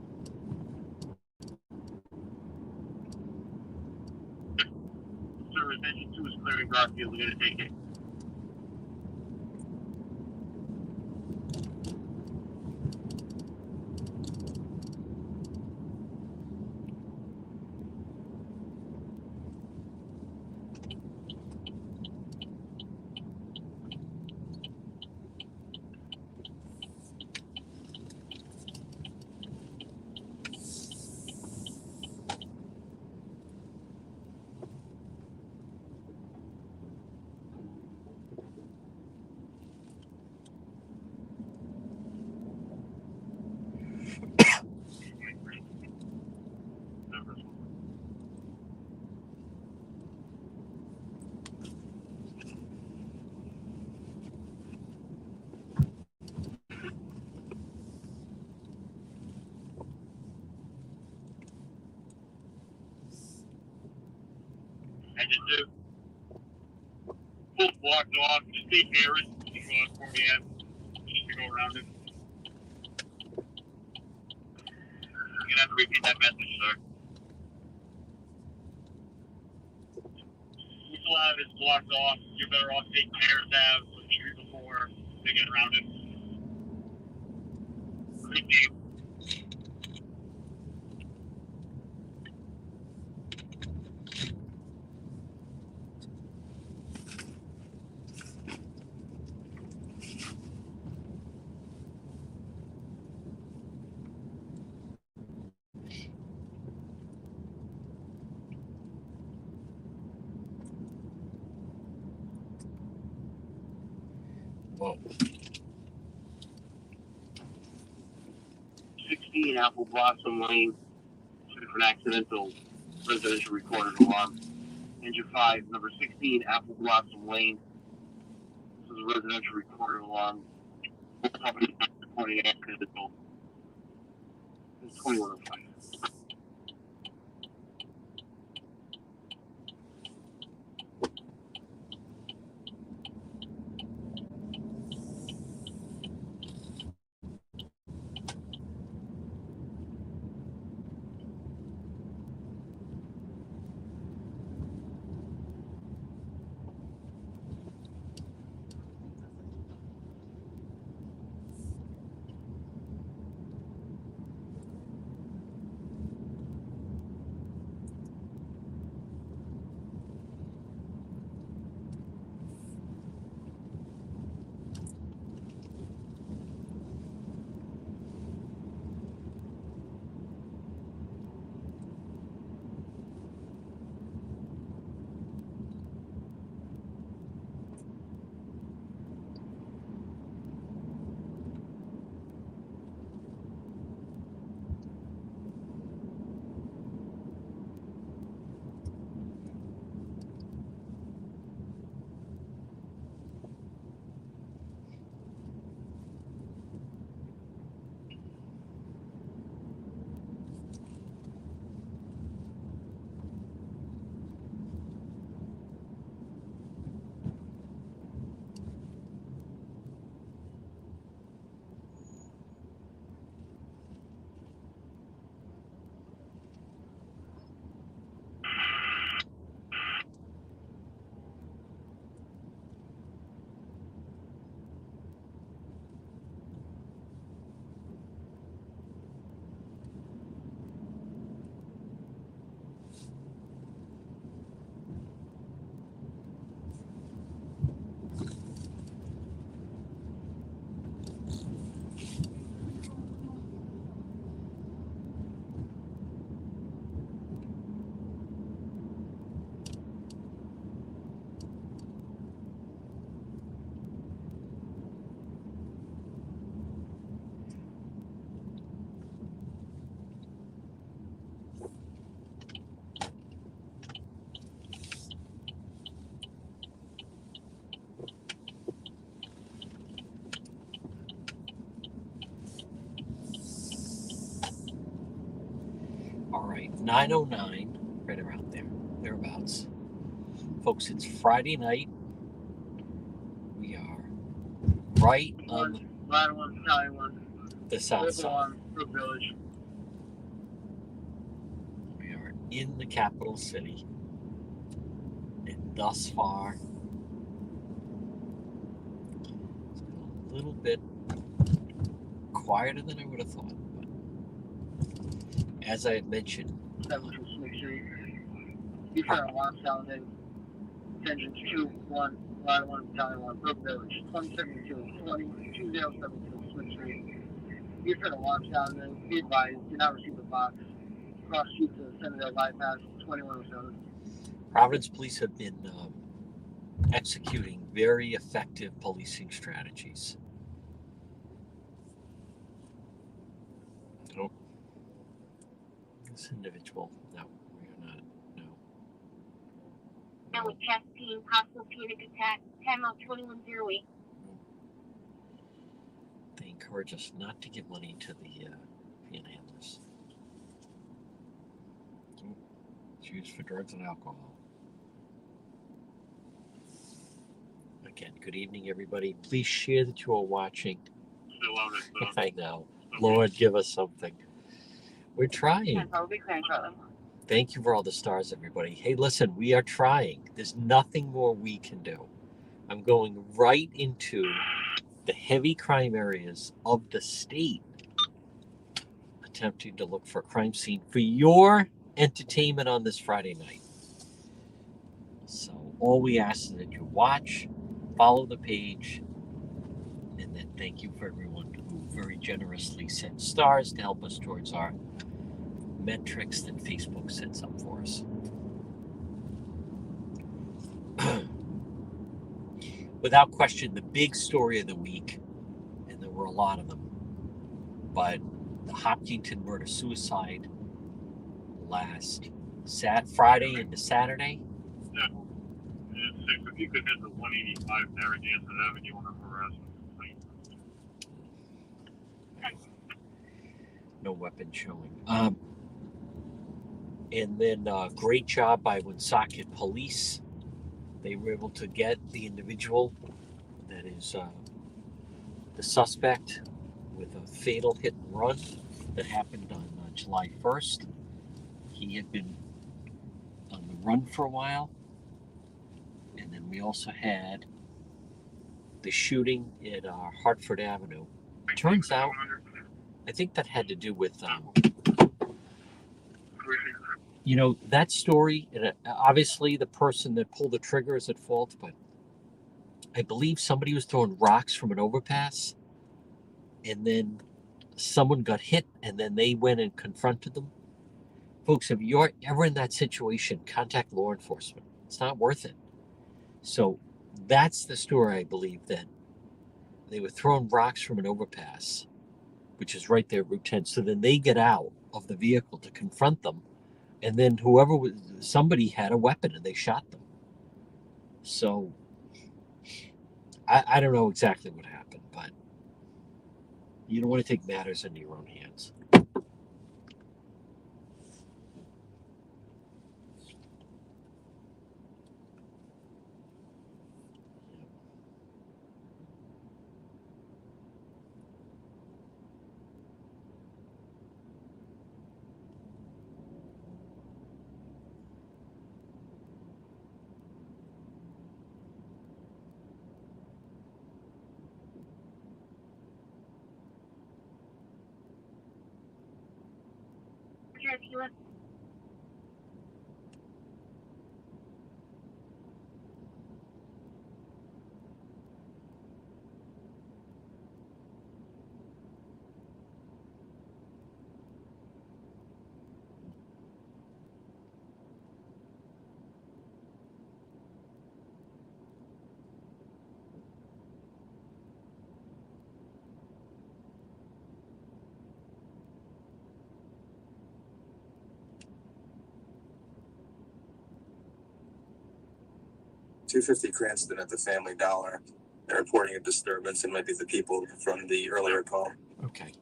Speaker 3: Sir, Danger 2 is clearing Garfield. We're going to take it. Engine 2. Full blocked off. Just take care of it. You can go on 40M. Just to go around it. You're going to have to repeat that message, sir. We still have it blocked off. You're better off taking care of that before they get around it. Repeat.
Speaker 1: Whoa.
Speaker 3: 16 Apple Blossom Lane. For an accidental residential recorded alarm. Engine 5, number 16 Apple Blossom Lane. This is a residential recorded alarm. Both companies are reporting accidental. It's 2105.
Speaker 1: right, 9:09, right around there, thereabouts. Folks, it's Friday night. We are right on
Speaker 3: Ladder 1, Valley 1.
Speaker 1: the south
Speaker 3: Local
Speaker 1: side.
Speaker 3: 1, Brook Village.
Speaker 1: We are in the capital city. And thus far, it's been a little bit quieter than I would have thought. But as I had mentioned,
Speaker 3: 72 Smith Street. You turn alarm sounding. Engine 2-1, Ladder 1, Valley 1, Brook Village. 2072, 2072 Smith Street. You turn alarm sounding. Be advised, do not receive the box. Cross street to the Centerdale bypass, 2107.
Speaker 1: Providence police have been executing very effective policing strategies. Oh, this individual, no, we are not, no.
Speaker 5: And with chest pain, possible panic attack, 10-2108.
Speaker 1: They encourage us not to give money to the panhandlers. It's used for drugs and alcohol. Again, good evening, everybody. Please share that you are watching.
Speaker 2: Still out at
Speaker 1: I know. Lord, give us something. We're trying. Thank you for all the stars, everybody. Hey, listen, we are trying. There's nothing more we can do. I'm going right into the heavy crime areas of the state, attempting to look for a crime scene for your entertainment on this Friday night. So all we ask is that you watch, follow the page, and then thank you for everyone who very generously sent stars to help us towards our metrics that Facebook sets up for us. Without question, the big story of the week, and there were a lot of them, but the Hopkinton murder-suicide last Friday into Saturday.
Speaker 2: Yeah. And if you could hit the 185 Narragansett Avenue on a harassment complaint.
Speaker 1: No weapon showing. And then great job by Woonsocket Police. They were able to get the individual that is the suspect with a fatal hit and run that happened on July 1st. He had been on the run for a while. And then we also had the shooting at Hartford Avenue. Turns out, I think that had to do with, that story. And obviously, the person that pulled the trigger is at fault, but I believe somebody was throwing rocks from an overpass, and then someone got hit, and then they went and confronted them. Folks, if you're ever in that situation, contact law enforcement. It's not worth it. So that's the story, I believe, that they were throwing rocks from an overpass, which is right there, Route 10. So then they get out of the vehicle to confront them, and then somebody had a weapon and they shot them. So I don't know exactly what happened, but you don't want to take matters into your own hands.
Speaker 5: If you want.
Speaker 4: .250 Cranston at the Family Dollar. They're reporting a disturbance. It might be the people from the earlier call.
Speaker 1: Okay.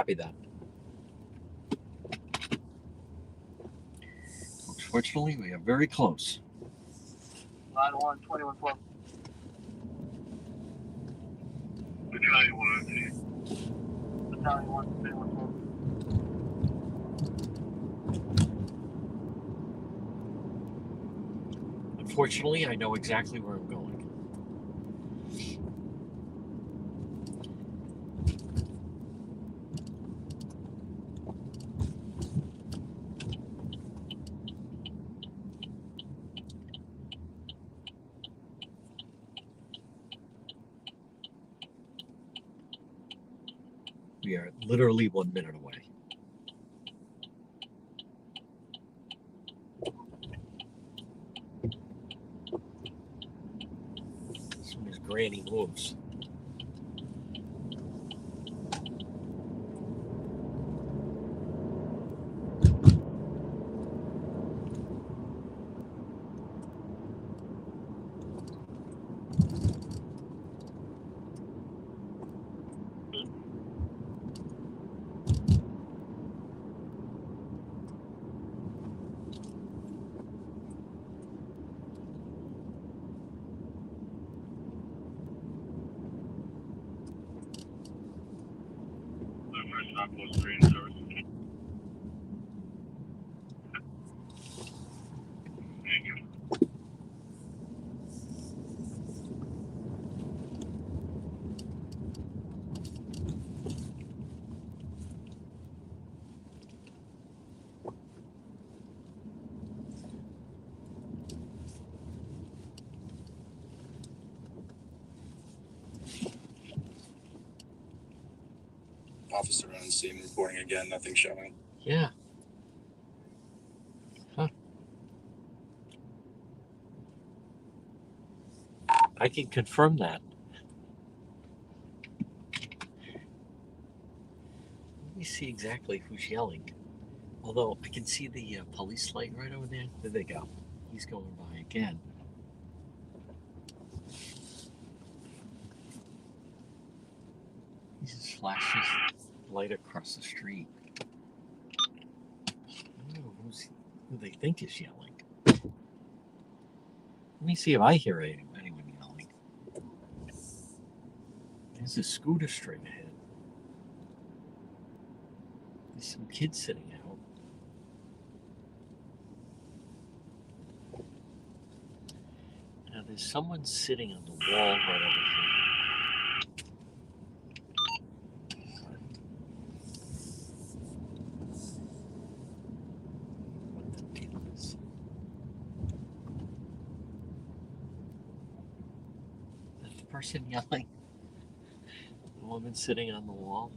Speaker 1: Copy that. Fortunately, we are very close.
Speaker 3: Line 1, 2112.
Speaker 2: Battalion 102.
Speaker 3: Battalion 1, 2112.
Speaker 1: Unfortunately, I know exactly where I'm going. We are literally 1 minute away. As soon as Granny moves.
Speaker 2: First outpost 3 in service. Thank you.
Speaker 4: Officer on scene reporting again, nothing showing.
Speaker 1: Yeah. Huh. I can confirm that. Let me see exactly who's yelling. Although I can see the police light right over there. There they go. He's going by again. He just flashes light across the street. I don't know who they think is yelling. Let me see if I hear anyone yelling. There's a scooter straight ahead. There's some kids sitting out. Now there's someone sitting on the wall right over here. What the deal is? Is that the person yelling? The woman sitting on the wall?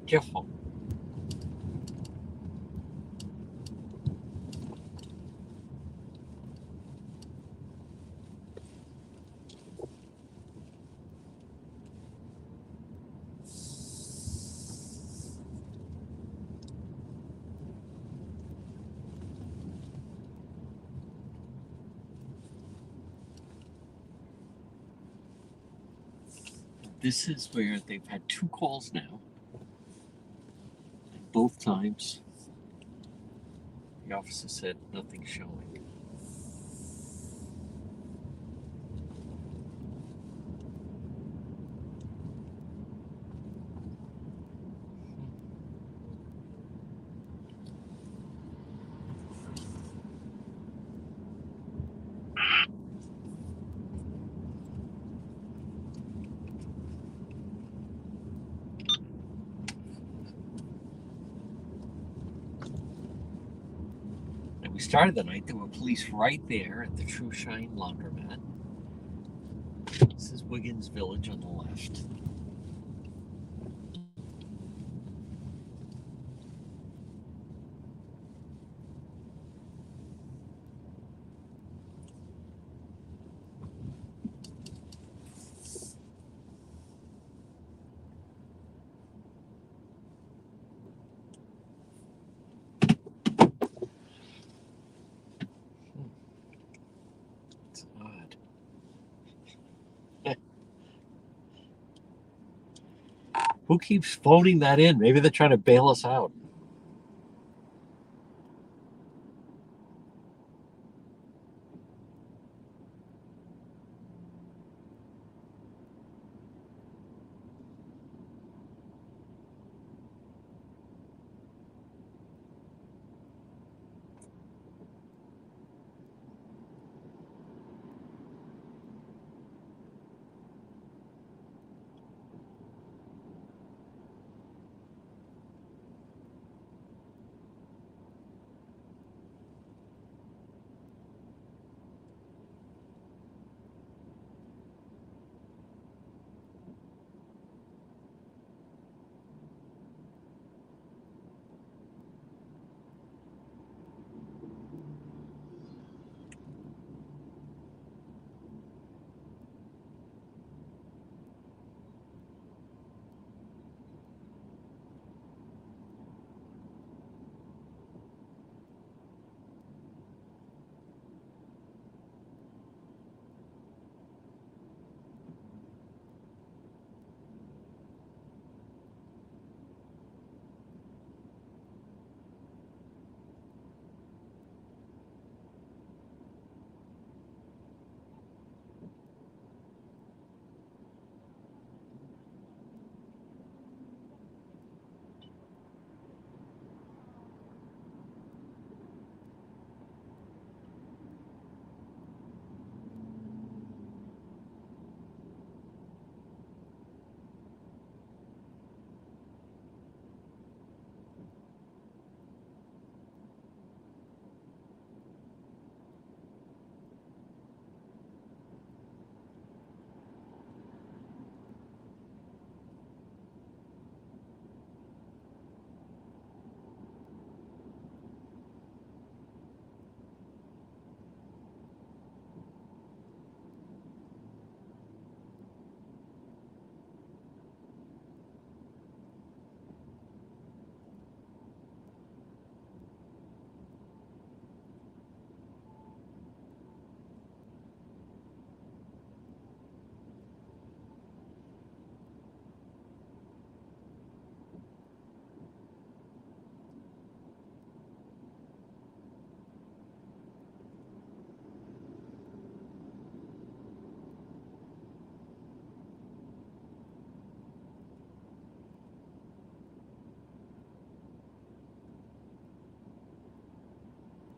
Speaker 1: Careful. This is where they've had 2 calls now. And both times, the officer said nothing showing. And we started the night. There were police right there at the True Shine laundromat. This is Wiggins Village on the left. Who keeps phoning that in? Maybe they're trying to bail us out.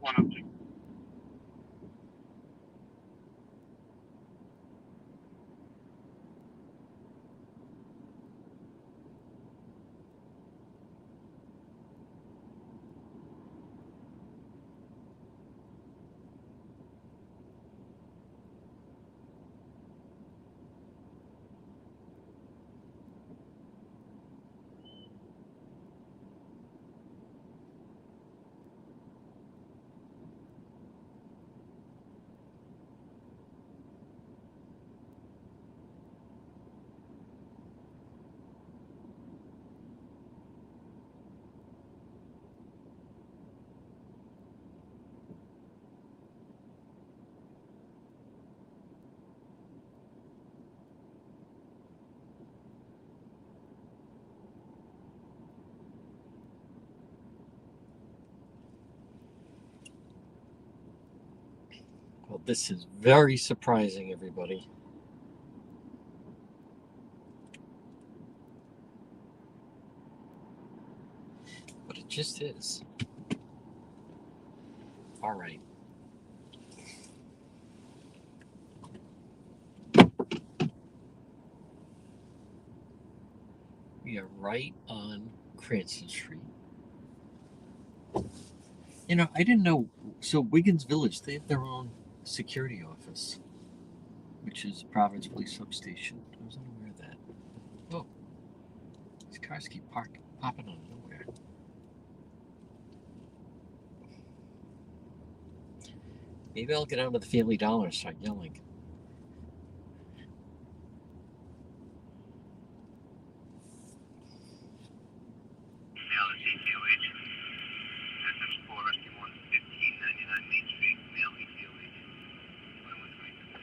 Speaker 2: One of two.
Speaker 1: Well, this is very surprising, everybody. But it just is. All right. We are right on Cranston Street. You know, I didn't know. So Wiggins Village, they have their own security office, which is Providence Police Substation. I was unaware of that. Oh, these cars keep popping out of nowhere. Maybe I'll get out of the Family Dollar and start yelling.
Speaker 3: Mail to CCOH. SS4 Rescue 1, 1599 Main Street. Mail ECOH. 2122.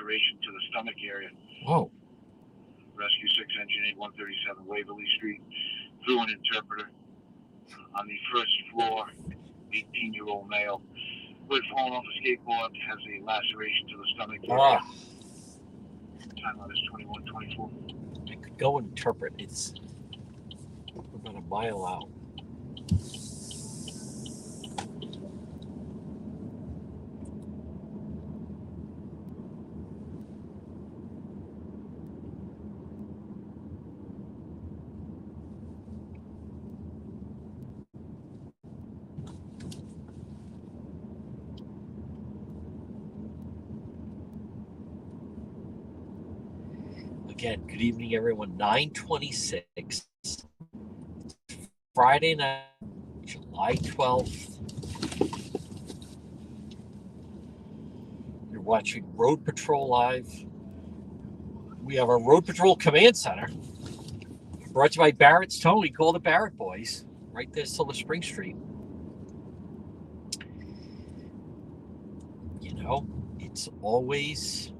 Speaker 2: laceration to the stomach area.
Speaker 1: Whoa.
Speaker 2: Rescue 6 Engine 8137 Waverly Street through an interpreter. On the first floor, 18-year-old male who had fallen off a skateboard has a laceration to the stomach area. Timeline is 21:24.
Speaker 1: I could go and interpret. It's about a mile out. Again, good evening, everyone. 9:26, Friday night, July 12th. You're watching Road Patrol Live. We have our Road Patrol Command Center, brought to you by Barrett's Towing. Call the Barrett Boys, right there, Silver Spring Street. You know, it's always,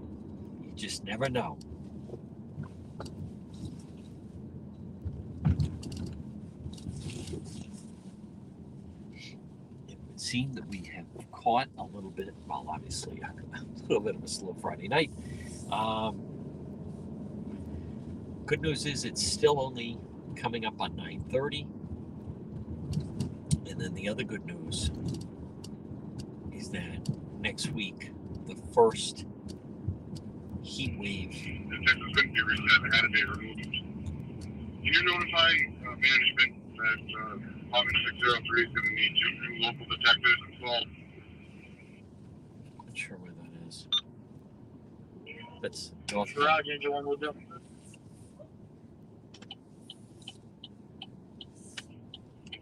Speaker 1: you just never know. Seem that we have caught a little bit, well, obviously a little bit of a slow Friday night. Good news is it's still only coming up on 9:30. And then the other good news is that next week, the first heat wave.
Speaker 2: The Texas couldn't be reset. It had to be removed. Can you notify management that Department 603 is going to need 2 new local detectives installed?
Speaker 1: Not sure where that is. That's North.
Speaker 3: Garage engine one will do.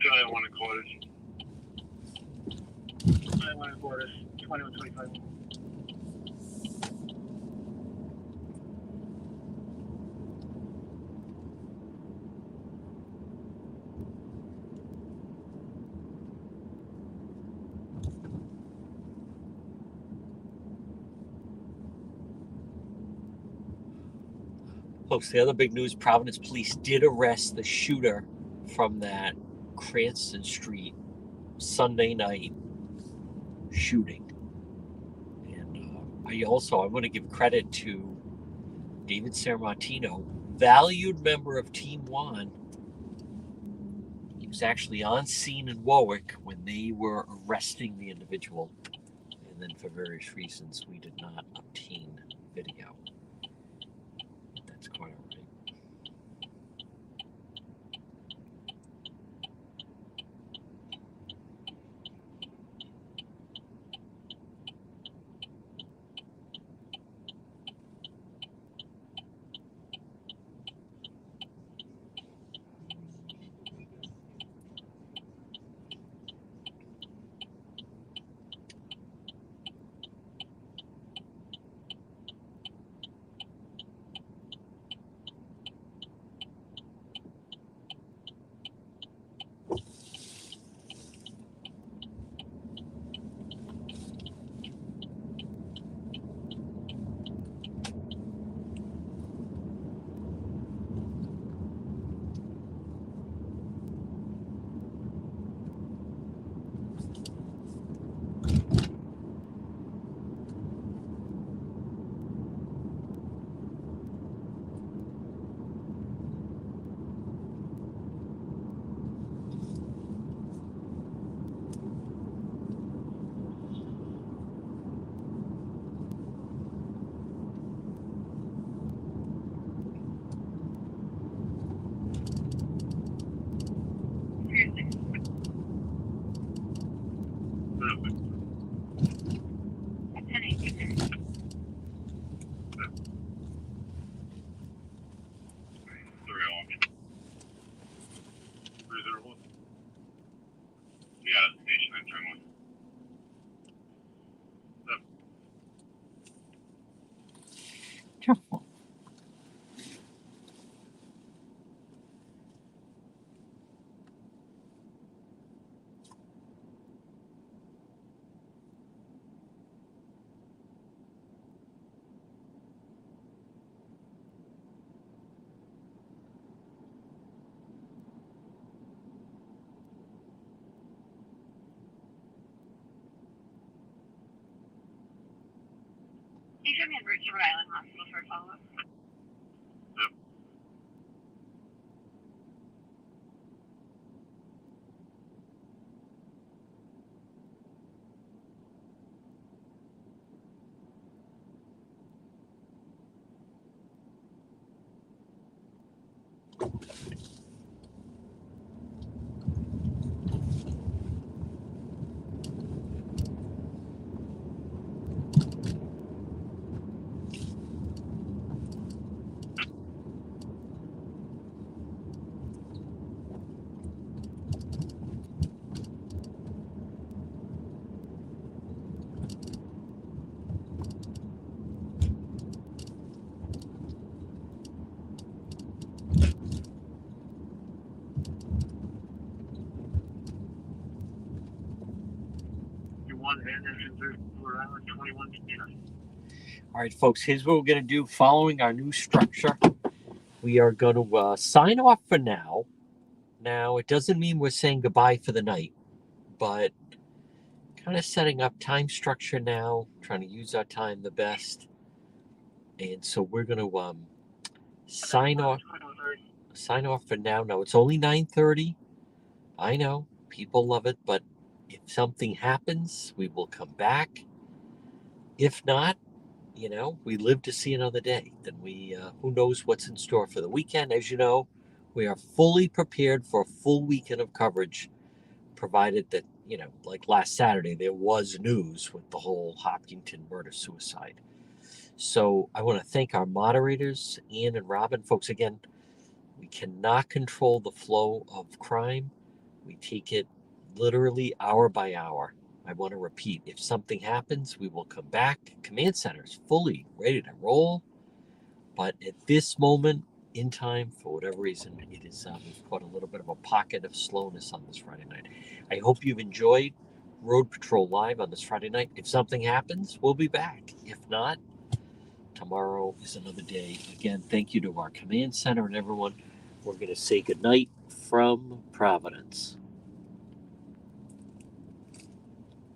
Speaker 2: I want to call this.
Speaker 3: I want to call this 2125.
Speaker 1: Folks, the other big news, Providence police did arrest the shooter from that Cranston Street Sunday night shooting. And I want to give credit to David Sermartino, valued member of Team One. He was actually on scene in Warwick when they were arresting the individual. And then for various reasons, we did not obtain video. That's quite all right. Careful.
Speaker 5: He's going to be to Rhode Island Hospital for a follow-up.
Speaker 2: You won and engine 34 hour 21 years.
Speaker 1: All right, folks, here's what we're going to do following our new structure. We are going to sign off for now. Now, it doesn't mean we're saying goodbye for the night, but kind of setting up time structure now, trying to use our time the best. And so we're going to sign off for now. Now, it's only 9:30. I know, people love it, but if something happens, we will come back. If not, we live to see another day. Then who knows what's in store for the weekend. As you know, we are fully prepared for a full weekend of coverage, provided that, like last Saturday, there was news with the whole Hopkinton murder-suicide. So I want to thank our moderators, Ian and Robin. Folks, again, we cannot control the flow of crime. We take it literally hour by hour. I want to repeat, if something happens, we will come back. Command center is fully ready to roll. But at this moment in time, for whatever reason, it is we've put a little bit of a pocket of slowness on this Friday night. I hope you've enjoyed Road Patrol Live on this Friday night. If something happens, we'll be back. If not, tomorrow is another day. Again, thank you to our command center and everyone. We're going to say goodnight from Providence.